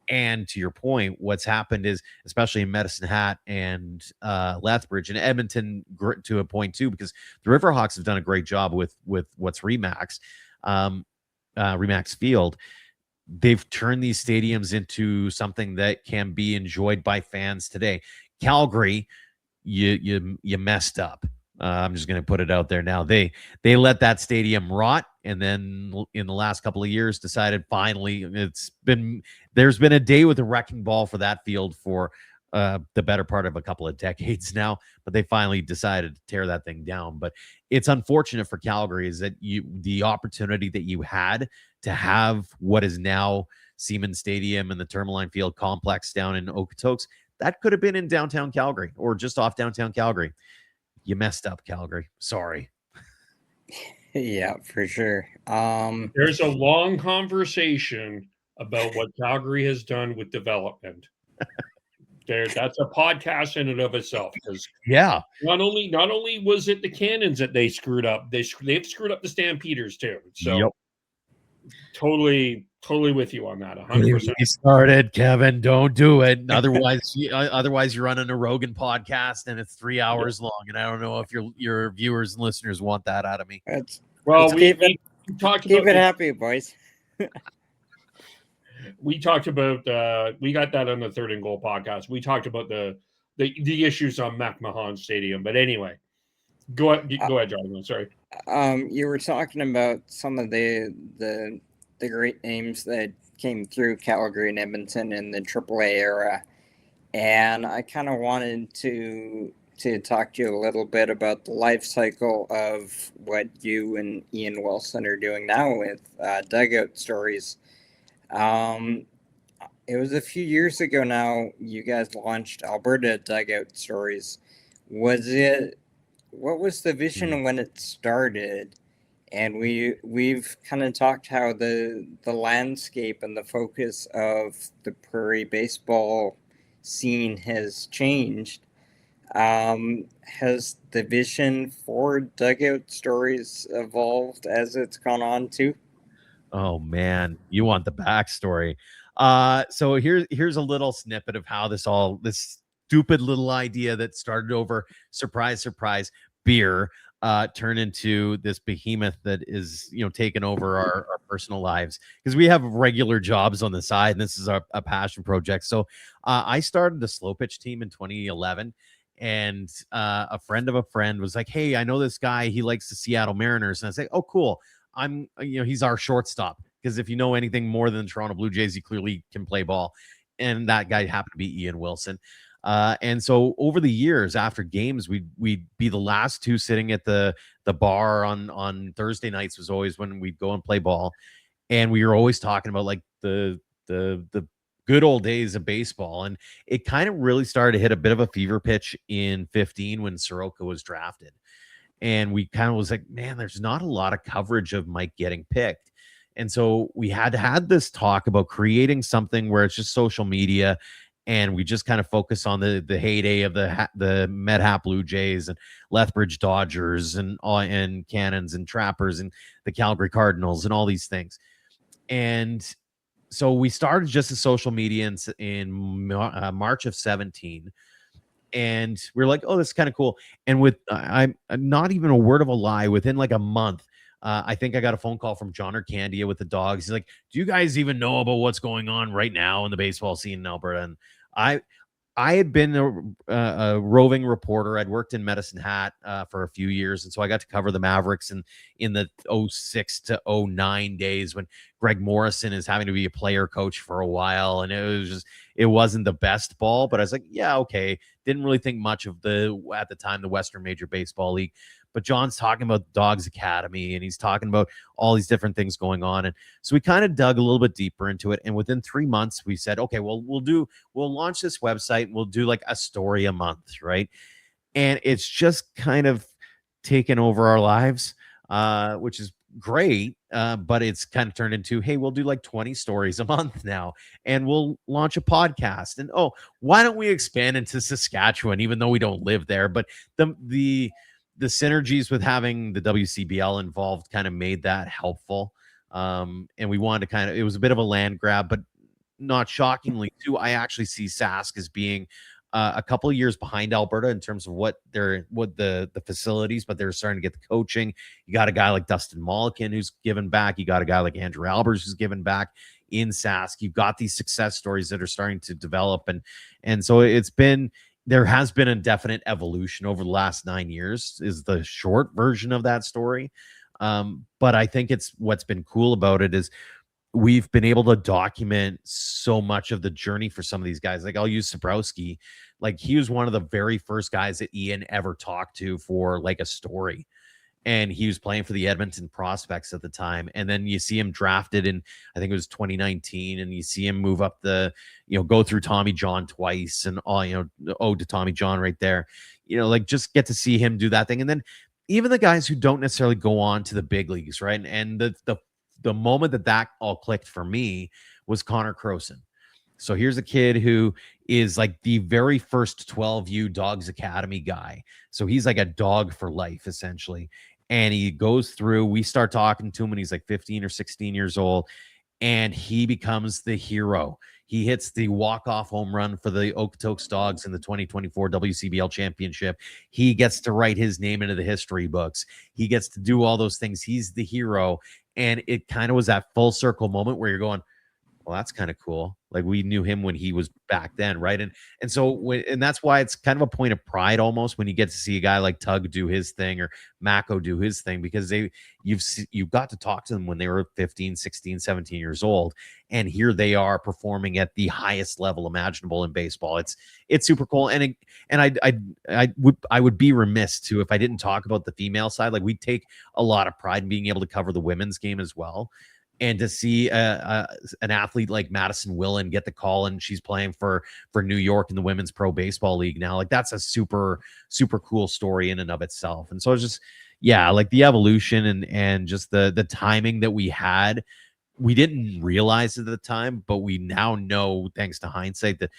And to your point, what's happened is, especially in Medicine Hat and Lethbridge and Edmonton to a point too, because the Riverhawks have done a great job with what's Remax Field. They've turned these stadiums into something that can be enjoyed by fans today. Calgary, you messed up. I'm just going to put it out there now. They let that stadium rot, and then in the last couple of years decided finally there's been a day with a wrecking ball for that field for the better part of a couple of decades now, but they finally decided to tear that thing down. But it's unfortunate for Calgary is that the opportunity that you had to have what is now Siemens Stadium and the Tourmaline Field complex down in Okotoks, that could have been in downtown Calgary or just off downtown Calgary. You messed up, Calgary. Sorry. Yeah, for sure. There's a long conversation about what Calgary has done with development. That's a podcast in and of itself. Because not only was it the Cannons that they screwed up, they've screwed up the Stampeders too. So totally with you on that. 100%. We started, Kevin. Don't do it. Otherwise you're running a Rogan podcast and it's 3 hours long, and I don't know if your viewers and listeners want that out of me. We talked about it happy, boys. We talked about we got that on the Third and Goal podcast. We talked about the issues on McMahon Stadium, but anyway, go ahead, Jonathan. Sorry. You were talking about some of the great names that came through Calgary and Edmonton in the AAA era, and I kind of wanted to to talk to you a little bit about the life cycle of what you and Ian Wilson are doing now with Dugout Stories. It was a few years ago now. You guys launched Alberta Dugout Stories. What was the vision when it started? And we've kind of talked how the landscape and the focus of the prairie baseball scene has changed. Has the vision for Dugout Stories evolved as it's gone on too? Oh man, you want the backstory. So here's a little snippet of how this stupid little idea that started over surprise beer turned into this behemoth that is taking over our personal lives, because we have regular jobs on the side and this is a passion project. So I started the slow pitch team in 2011, and a friend of a friend was like, hey, I know this guy, he likes the Seattle Mariners. And I was like, oh cool, he's our shortstop, because if you know anything more than the Toronto Blue Jays, he clearly can play ball. And that guy happened to be Ian Wilson. And so over the years, after games, we'd be the last two sitting at the bar on Thursday nights, was always when we'd go and play ball. And we were always talking about like the good old days of baseball. And it kind of really started to hit a bit of a fever pitch in 15 when Soroka was drafted. And we kind of was like, man, there's not a lot of coverage of Mike getting picked. And so we had this talk about creating something where it's just social media, and we just kind of focus on the heyday of the Med-Hap Blue Jays and Lethbridge Dodgers and Cannons and Trappers and the Calgary Cardinals and all these things. And so we started just as social media in March of 17. And we're like, oh, this is kind of cool. And with I'm not even a word of a lie, within like a month, I think I got a phone call from John Arcandia with the Dogs. He's like, do you guys even know about what's going on right now in the baseball scene in Alberta? And I had been a roving reporter. I'd worked in Medicine Hat for a few years. And so I got to cover the Mavericks in the 06 to 09 days when Greg Morrison is having to be a player coach for a while. And it wasn't the best ball, but I was like, yeah, okay. Didn't really think much of at the time, the Western Major Baseball League. But John's talking about Dogs Academy, and he's talking about all these different things going on. And so we kind of dug a little bit deeper into it. And within 3 months, we said, okay, well, we'll launch this website, and we'll do like a story a month, right? And it's just kind of taken over our lives, which is great. But it's kind of turned into, hey, we'll do like 20 stories a month now, and we'll launch a podcast. And why don't we expand into Saskatchewan, even though we don't live there? But the synergies with having the WCBL involved kind of made that helpful. And we wanted to it was a bit of a land grab, but not shockingly too, I actually see Sask as being a couple of years behind Alberta in terms of what the facilities, but they're starting to get the coaching. You got a guy like Dustin Mulliken who's given back. You got a guy like Andrew Albers who's given back in Sask. You've got these success stories that are starting to develop. And so there has been a definite evolution over the last 9 years is the short version of that story. But I think what's been cool about it is we've been able to document so much of the journey for some of these guys. Like I'll use Sabrowski. Like he was one of the very first guys that Ian ever talked to for like a story. And he was playing for the Edmonton Prospects at the time. And then you see him drafted in, I think it was 2019. And you see him move up go through Tommy John twice and all, ode to Tommy John right there. Like just get to see him do that thing. And then even the guys who don't necessarily go on to the big leagues, right? And the moment that all clicked for me was Connor Croson. So here's a kid who is like the very first 12U Dogs Academy guy. So he's like a dog for life, essentially. And he goes through, we start talking to him when he's like 15 or 16 years old, and he becomes the hero. He hits the walk-off home run for the Okotoks Dogs in the 2024 WCBL championship. He gets to write his name into the history books. He gets to do all those things. He's the hero. And it kind of was that full circle moment where you're going, Well, that's kind of cool. Like we knew him when he was back then, right? And so and that's why it's kind of a point of pride almost when you get to see a guy like Tug do his thing or Mako do his thing, because you've got to talk to them when they were 15, 16, 17 years old, and here they are performing at the highest level imaginable in baseball. It's super cool. I would be remiss too if I didn't talk about the female side. Like we take a lot of pride in being able to cover the women's game as well. And to see an athlete like Madison Willen get the call, and she's playing for New York in the Women's Pro Baseball League now, like that's a super, super cool story in and of itself. And so it's just, yeah, like the evolution and just the timing that we had, we didn't realize at the time, but we now know, thanks to hindsight, that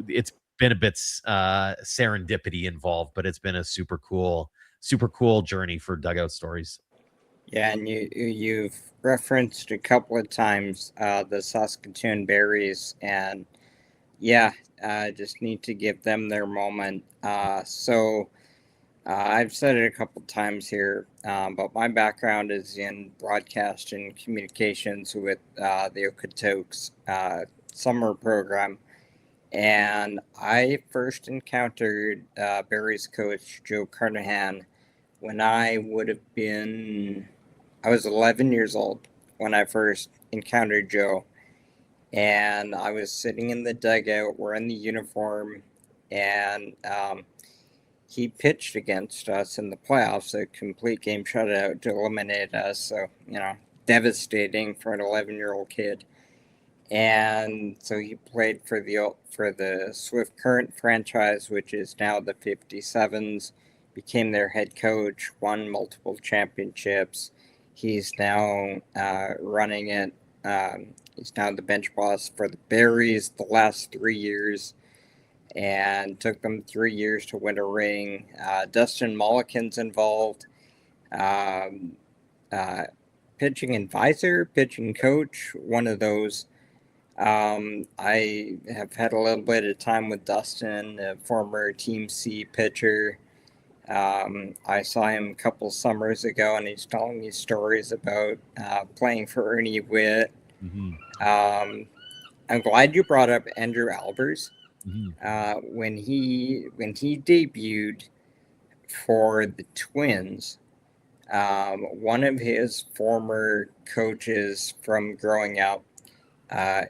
it's been a bit serendipity involved, but it's been a super cool journey for Dugout Stories. Yeah, and you've referenced a couple of times the Saskatoon Berries, and yeah, just need to give them their moment. So I've said it a couple of times here, but my background is in broadcast and communications with the Okotoks summer program, and I first encountered Berries coach Joe Carnahan when I was 11 years old when I first encountered Joe, and I was sitting in the dugout wearing the uniform, and he pitched against us in the playoffs, a complete game shutout to eliminate us. So, devastating for an 11-year-old kid. And so he played for the Swift Current franchise, which is now the 57s, became their head coach, won multiple championships. He's now running it. He's now the bench boss for the Berries the last 3 years, and took them 3 years to win a ring. Dustin Mulliken's involved. Pitching advisor, pitching coach, one of those. I have had a little bit of time with Dustin, a former Team C pitcher. I saw him a couple summers ago, and he's telling me stories about playing for Ernie Witt. Mm-hmm. I'm glad you brought up Andrew Albers. Mm-hmm. When he debuted for the Twins, one of his former coaches from growing up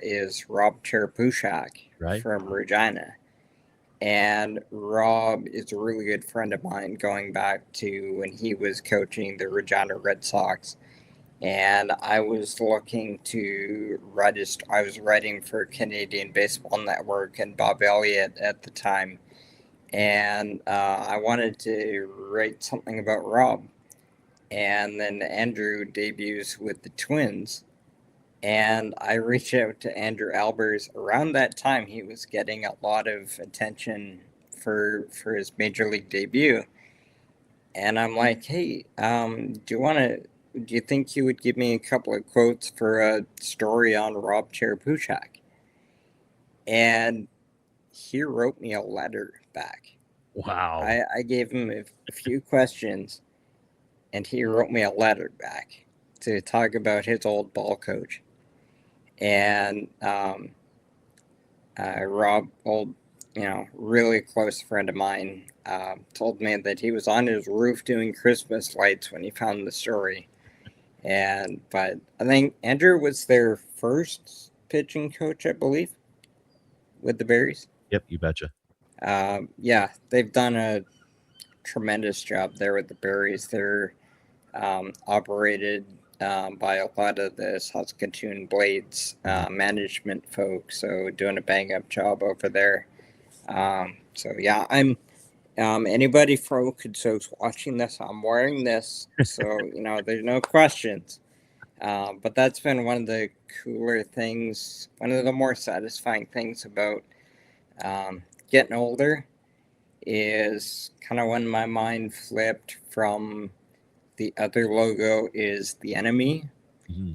is Rob Cherupushak, right, from Regina. And Rob is a really good friend of mine going back to when he was coaching the Regina Red Sox. And I was looking to register. I was writing for Canadian Baseball Network and Bob Elliott at the time. And I wanted to write something about Rob. And then Andrew debuts with the Twins. And I reached out to Andrew Albers. Around that time, he was getting a lot of attention for his major league debut. And I'm like, hey, do you think you would give me a couple of quotes for a story on Rob Cherupushak? And he wrote me a letter back. Wow. I gave him a few questions, and he wrote me a letter back to talk about his old ball coach. And Rob, really close friend of mine, told me that he was on his roof doing Christmas lights when he found the story. But I think Andrew was their first pitching coach, I believe, with the Berries. Yep, you betcha. Yeah, they've done a tremendous job there with the Berries. They're operated by a lot of the Saskatoon Blades management folks, so doing a bang-up job over there. So yeah, I'm anybody from Okotoks watching this, I'm wearing this, so there's no questions. But that's been one of the cooler things, one of the more satisfying things about getting older, is kind of when my mind flipped from the other logo is the enemy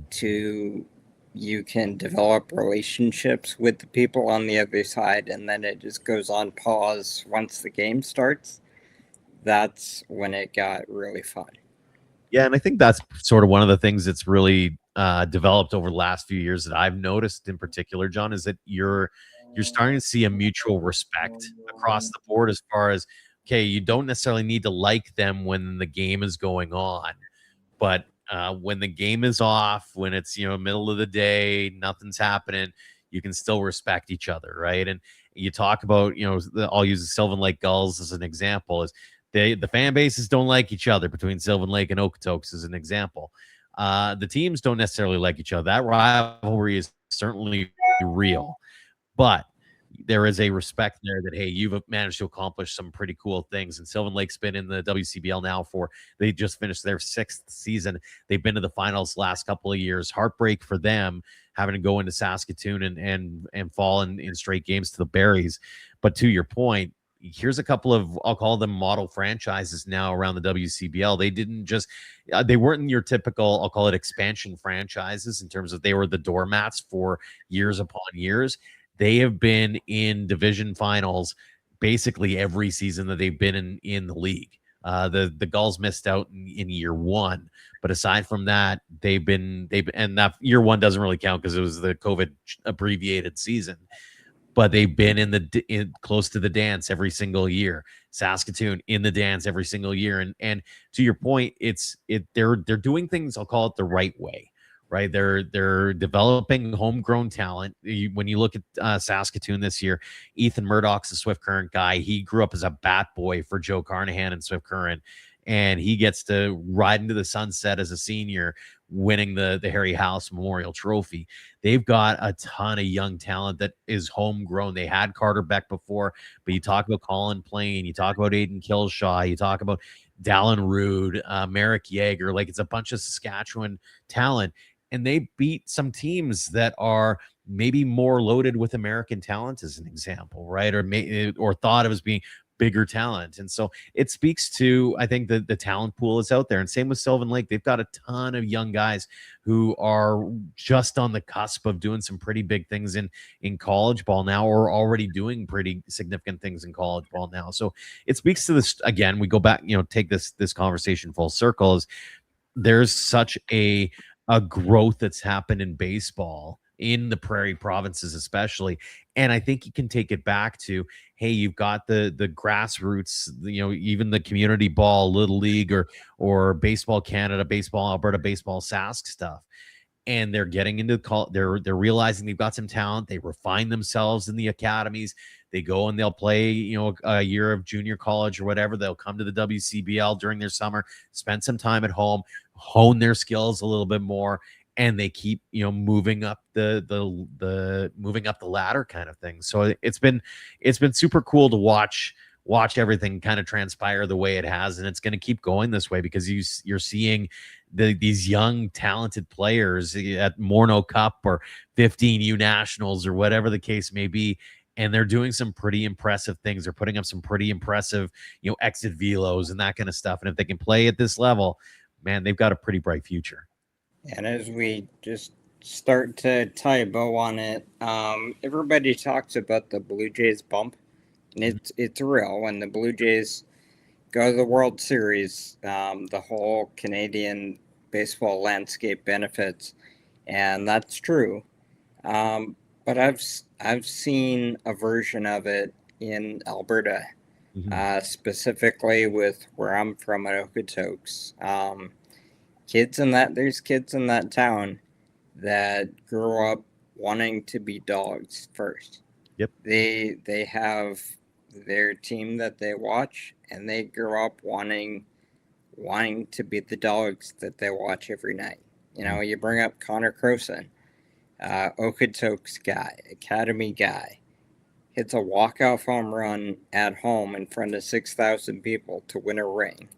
to you can develop relationships with the people on the other side, and then it just goes on pause once the game starts. That's when it got really fun. Yeah, and I think that's sort of one of the things that's really developed over the last few years that I've noticed in particular, John, is that you're starting to see a mutual respect across the board as far as, okay, you don't necessarily need to like them when the game is going on, but when the game is off, when it's, middle of the day, nothing's happening, you can still respect each other, right? And you talk about, I'll use the Sylvan Lake Gulls as an example. Is the fan bases don't like each other between Sylvan Lake and Okotoks as an example. The teams don't necessarily like each other. That rivalry is certainly real, but there is a respect there that, hey, you've managed to accomplish some pretty cool things. And Sylvan Lake's been in the WCBL now they just finished their 6th season. They've been to the finals last couple of years. Heartbreak for them having to go into Saskatoon and fall in straight games to the Berries. But to your point, here's a couple of, I'll call them model franchises now around the WCBL. They didn't just, they weren't your typical, I'll call it expansion franchises in terms of they were the doormats for years upon years. They have been in division finals basically every season that they've been in the league. The Gulls missed out in year 1, but aside from that, and that year 1 doesn't really count because it was the COVID abbreviated season. But they've been in close to the dance every single year. Saskatoon in the dance every single year, and to your point, they're doing things, I'll call it, the right way. Right, they're developing homegrown talent. When you look at Saskatoon this year, Ethan Murdoch's a Swift Current guy. He grew up as a bat boy for Joe Carnahan and Swift Current, and he gets to ride into the sunset as a senior, winning the Harry House Memorial Trophy. They've got a ton of young talent that is homegrown. They had Carter Beck before, but you talk about Colin Plain, you talk about Aiden Killshaw, you talk about Dallin Rude, Merrick Yeager. Like, it's a bunch of Saskatchewan talent. And they beat some teams that are maybe more loaded with American talent, as an example, right? Or thought of as being bigger talent. And so it speaks to, I think, the talent pool is out there. And same with Sylvan Lake. They've got a ton of young guys who are just on the cusp of doing some pretty big things in college ball now, or already doing pretty significant things in college ball now. So it speaks to this, again, we go back, take this conversation full circle, is there's such a growth that's happened in baseball in the prairie provinces especially, and I think you can take it back to, hey, you've got the grassroots, even the community ball, little league, or baseball Canada, baseball Alberta, baseball Sask stuff, and they're getting into they're realizing they've got some talent. They refine themselves in the academies. They go and they'll play, a year of junior college or whatever. They'll come to the WCBL during their summer, spend some time at home, hone their skills a little bit more, and they keep, moving up the moving up the ladder kind of thing. So it's been super cool to watch everything kind of transpire the way it has, and it's going to keep going this way because you're seeing these young talented players at Morneau Cup or 15U Nationals or whatever the case may be, and they're doing some pretty impressive things. They're putting up some pretty impressive, exit velos and that kind of stuff. And if they can play at this level, man, they've got a pretty bright future. And as we just start to tie a bow on it, everybody talks about the Blue Jays bump, and it's real. When the Blue Jays go to the World Series, the whole Canadian baseball landscape benefits, and that's true. But I've seen a version of it in Alberta, specifically with where I'm from at Okotoks. There's kids in that town that grew up wanting to be dogs first. Yep. They have their team that they watch, and they grew up wanting to be the dogs that they watch every night. You bring up Connor Croson, Okotoks guy, academy guy, hits a walk-off home run at home in front of 6,000 people to win a ring.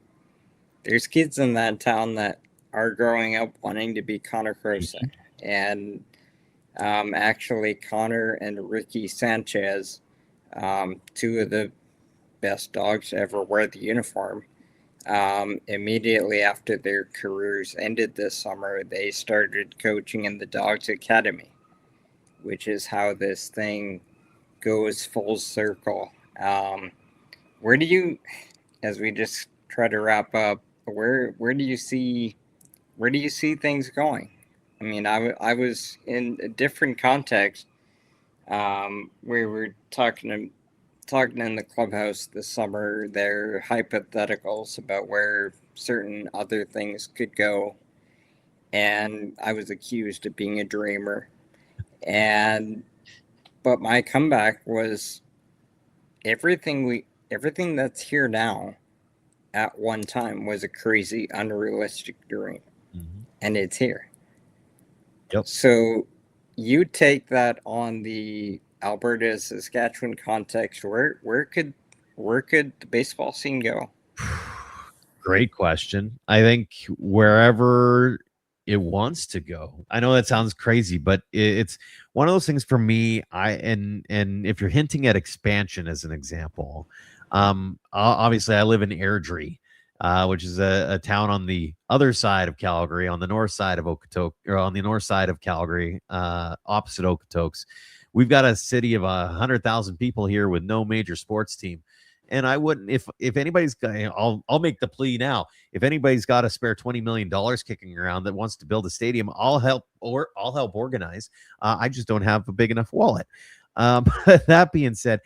There's kids in that town that are growing up wanting to be Connor Croson. And actually, Connor and Ricky Sanchez, two of the best dogs to ever wear the uniform, immediately after their careers ended this summer, they started coaching in the Dogs Academy, which is how this thing goes full circle. Where do you, as we just try to wrap up, where do you see things going? I mean, I was in a different context. We were talking in the clubhouse this summer. Their hypotheticals about where certain other things could go, and I was accused of being a dreamer. But my comeback was everything that's here now at one time was a crazy, unrealistic dream, and it's here. Yep. So you take that on the Alberta Saskatchewan context. Where could the baseball scene go? Great question. I think wherever it wants to go. I know that sounds crazy, but it's one of those things for me. And if you're hinting at expansion as an example, obviously I live in Airdrie, which is a town on the other side of Calgary, on the north side of Okotoks, or on the north side of Calgary, opposite Okotoks. We've got a city of 100,000 people here with no major sports team. And I wouldn't, if anybody's got, I'll make the plea now. If anybody's got a spare $20 million kicking around that wants to build a stadium, I'll help organize. I just don't have a big enough wallet. But that being said,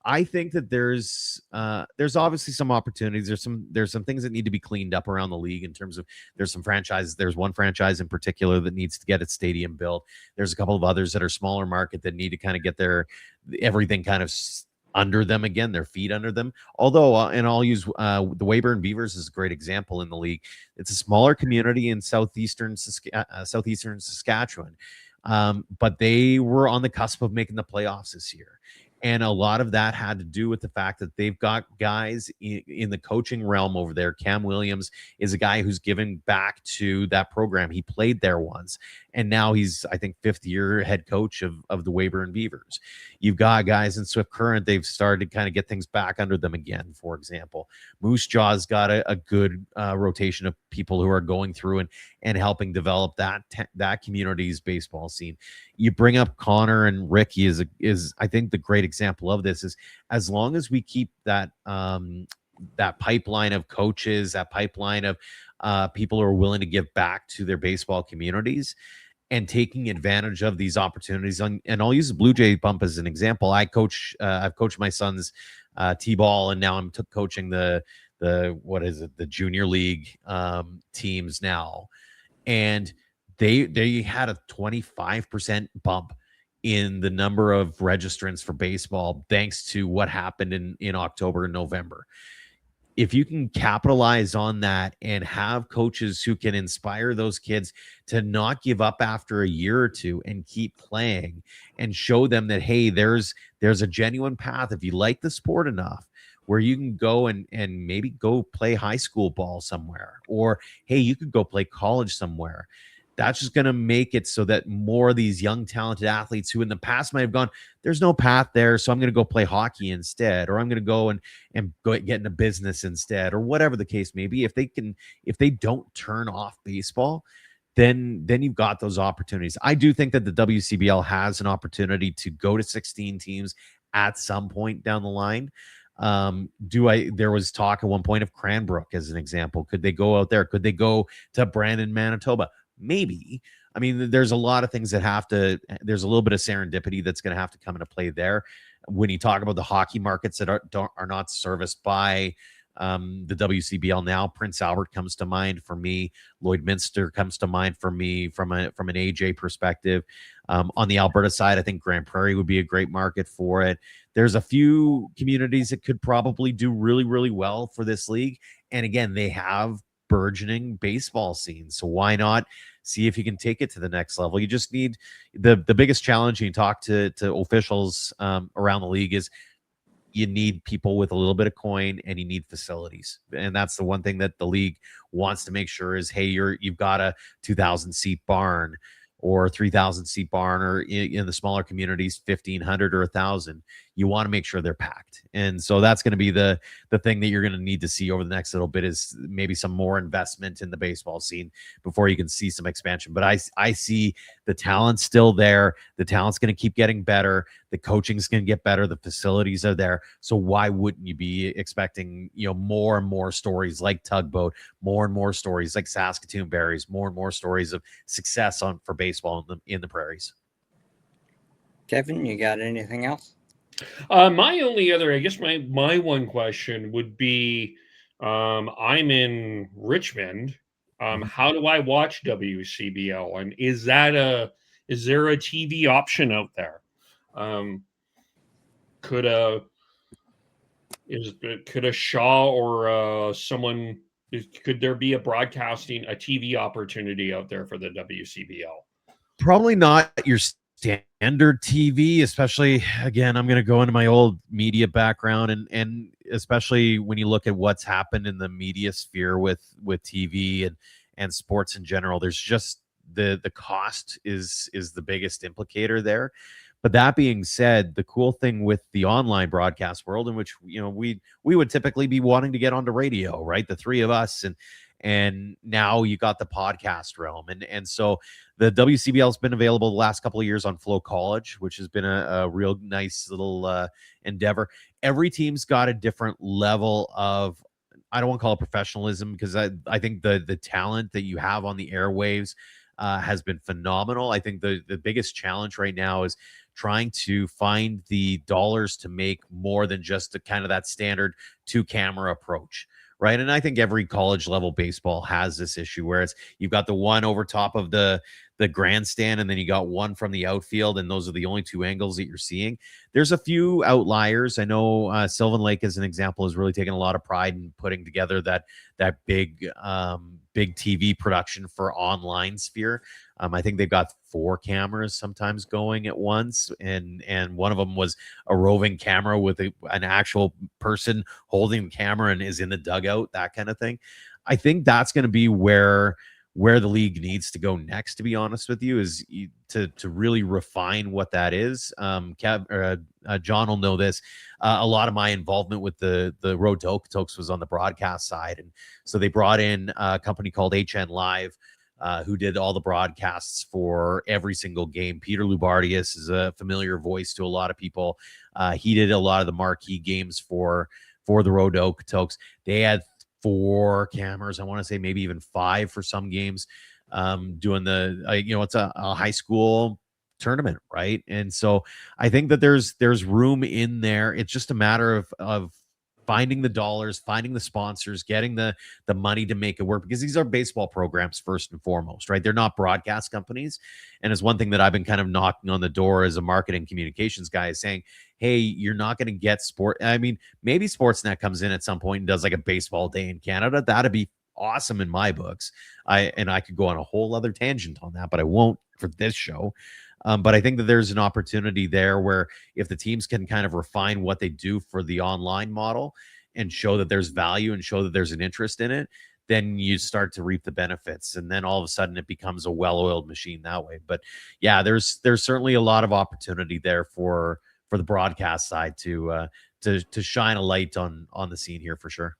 I think that there's obviously some opportunities. There's some things that need to be cleaned up around the league in terms of there's some franchises. There's one franchise in particular that needs to get its stadium built. There's a couple of others that are smaller market that need to kind of get everything kind of under them again, their feet under them. Although, and I'll use the Weyburn Beavers as a great example in the league. It's a smaller community in southeastern Saskatchewan, but they were on the cusp of making the playoffs this year. And a lot of that had to do with the fact that they've got guys in the coaching realm over there. Cam Williams is a guy who's given back to that program. He played there once, and now he's, I think, fifth-year head coach of the Weyburn Beavers. You've got guys in Swift Current. They've started to kind of get things back under them again, for example. Moose Jaw's got a good rotation of people who are going through and helping develop that community's baseball scene. You bring up Connor and Ricky is I think the great example of this is as long as we keep that that pipeline of coaches, that pipeline of people who are willing to give back to their baseball communities and taking advantage of these opportunities. And I'll use the Blue Jay bump as an example. I've coached my son's T-ball, and now I'm coaching the junior league teams now. And they had a 25% bump in the number of registrants for baseball thanks to what happened in October and November. If you can capitalize on that and have coaches who can inspire those kids to not give up after a year or two and keep playing and show them that, hey, there's a genuine path if you like the sport enough where you can go and maybe go play high school ball somewhere, or, hey, you could go play college somewhere. That's just going to make it so that more of these young, talented athletes who in the past might have gone, there's no path there, so I'm going to go play hockey instead, or I'm going to go and go get into business instead, or whatever the case may be. If they don't turn off baseball, then you've got those opportunities. I do think that the WCBL has an opportunity to go to 16 teams at some point down the line. There was talk at one point of Cranbrook as an example. Could they go out there? Could they go to Brandon, Manitoba? Maybe. I mean, there's a lot of things there's a little bit of serendipity that's going to have to come into play there. When you talk about the hockey markets that are not serviced by the WCBL now, Prince Albert comes to mind for me. Lloydminster comes to mind for me from an AJ perspective. On the Alberta side, I think Grand Prairie would be a great market for it. There's a few communities that could probably do really, really well for this league. And again, they have burgeoning baseball scene. So why not see if you can take it to the next level? You just need the biggest challenge you talk to officials around the league is you need people with a little bit of coin and you need facilities. And that's the one thing that the league wants to make sure is, hey, you've got a 2,000 seat barn or 3,000 seat barn, or in the smaller communities, 1,500 or 1,000. you want to make sure they're packed. And so that's going to be the thing that you're going to need to see over the next little bit, is maybe some more investment in the baseball scene before you can see some expansion. But I see the talent's still there. The talent's going to keep getting better. The coaching's going to get better. The facilities are there. So why wouldn't you be expecting, more and more stories like Tugboat, more and more stories like Saskatoon Berries, more and more stories of success for baseball in the prairies? Kevin, you got anything else? My only other, I guess my one question would be, I'm in Richmond. How do I watch WCBL? And is there a TV option out there? Could a Shaw or someone, could there be a TV opportunity out there for the WCBL? Probably not your standard TV, especially, again, I'm going to go into my old media background, and especially when you look at what's happened in the media sphere with TV and sports in general. There's just the cost is the biggest implicator there. But that being said, the cool thing with the online broadcast world, in which we would typically be wanting to get onto radio, right? The three of us, and now you got the podcast realm, and so the WCBL has been available the last couple of years on Flow College, which has been a real nice little endeavor. Every team's got a different level of, I don't want to call it professionalism, because I think the talent that you have on the airwaves has been phenomenal. I think the biggest challenge right now is trying to find the dollars to make more than just that standard 2-camera approach, right? And I think every college level baseball has this issue, where you've got the one over top of the grandstand, and then you got one from the outfield, and those are the only 2 angles that you're seeing. There's a few outliers. I know Sylvan Lake, as an example, has really taken a lot of pride in putting together that big TV production for online sphere. I think they've got 4 cameras sometimes going at once, and one of them was a roving camera with an actual person holding the camera and is in the dugout, that kind of thing. I think that's going to be where the league needs to go next, to be honest with you, is to really refine what that is. John will know this. A lot of my involvement with the Road to Okotoks was on the broadcast side, and so they brought in a company called HN Live, who did all the broadcasts for every single game. Peter Lubardius is a familiar voice to a lot of people. He did a lot of the marquee games for the Road to Okotoks. They had 4 cameras, I want to say maybe even 5 for some games, doing it's a high school tournament, right? And so I think that there's room in there. It's just a matter of finding the dollars, finding the sponsors, getting the money to make it work, because these are baseball programs first and foremost, right? They're not broadcast companies. And it's one thing that I've been kind of knocking on the door as a marketing communications guy, is saying, hey, you're not going to get sport. I mean, maybe Sportsnet comes in at some point and does like a baseball day in Canada. That'd be awesome in my books. I could go on a whole other tangent on that, but I won't for this show. But I think that there's an opportunity there where if the teams can kind of refine what they do for the online model and show that there's value and show that there's an interest in it, then you start to reap the benefits. And then all of a sudden it becomes a well-oiled machine that way. But yeah, there's certainly a lot of opportunity there for the broadcast side to shine a light on the scene here for sure.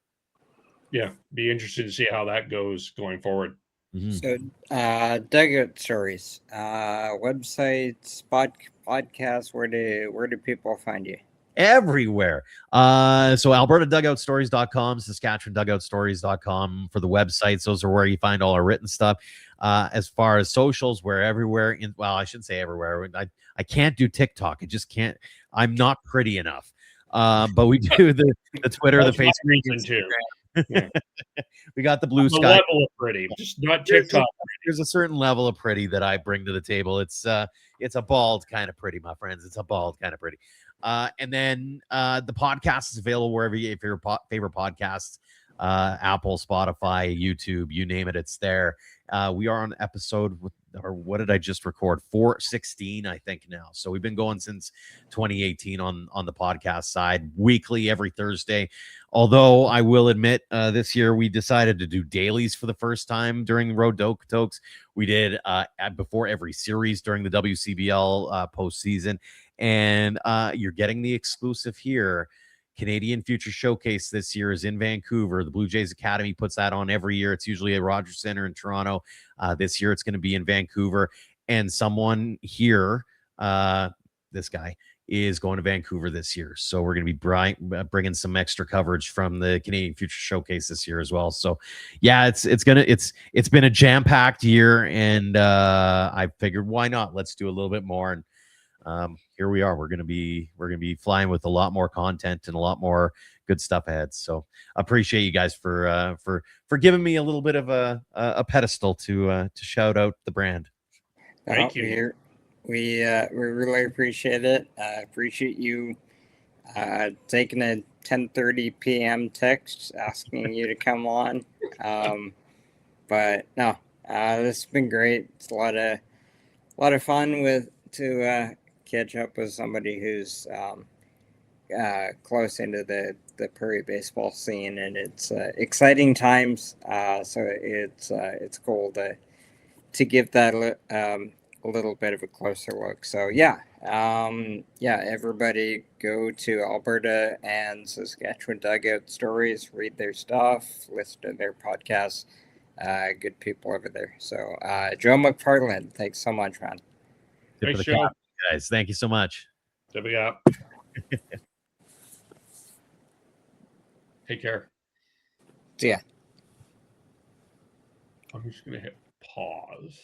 Yeah, be interested to see how that goes going forward. So, Dugout Stories, websites, podcasts, where do people find you? Everywhere. So AlbertaDugoutStories.com, SaskatchewanDugoutStories.com for the websites. Those are where you find all our written stuff. As far as socials, we're everywhere. I shouldn't say everywhere. I can't do TikTok. I just can't. I'm not pretty enough. But we do the Twitter, the Facebook, too. Yeah. We got the blue sky. Level of pretty, just not TikTok. There's a certain level of pretty that I bring to the table. It's a bald kind of pretty, my friends. It's a bald kind of pretty. And then the podcast is available wherever if your favorite podcasts, Apple, Spotify, YouTube, you name it, it's there. We are on episode with or what did I just record? 416, I think now. So we've been going since 2018 on the podcast side, weekly every Thursday. Although I will admit, this year we decided to do dailies for the first time during Road Tokes. We did before every series during the WCBL postseason, and you're getting the exclusive here. Canadian Future Showcase this year is in Vancouver. The Blue Jays Academy puts that on every year. It's usually at Rogers Center in Toronto. This year it's going to be in Vancouver. And someone here, this guy, is going to Vancouver this year. So we're going to be bringing some extra coverage from the Canadian Future Showcase this year as well. So yeah, it's been a jam-packed year, and I figured, why not? Let's do a little bit more. And here we are. We're gonna be flying with a lot more content and a lot more good stuff ahead. So appreciate you guys for giving me a little bit of a pedestal to shout out the brand. Thank you. We really appreciate it. Appreciate you taking a 10:30 p.m. text asking you to come on. But no, this has been great. It's a lot of fun to catch up with somebody who's close into the Prairie baseball scene, and it's exciting times. So it's cool to give that a little bit of a closer look. So yeah, everybody go to Alberta and Saskatchewan Dugout Stories, read their stuff, listen to their podcasts. Good people over there. So Joe McFarland, thanks so much, man. Thanks, Joe. Guys, thank you so much. Tip of the cap. Take care. See ya. I'm just gonna hit pause.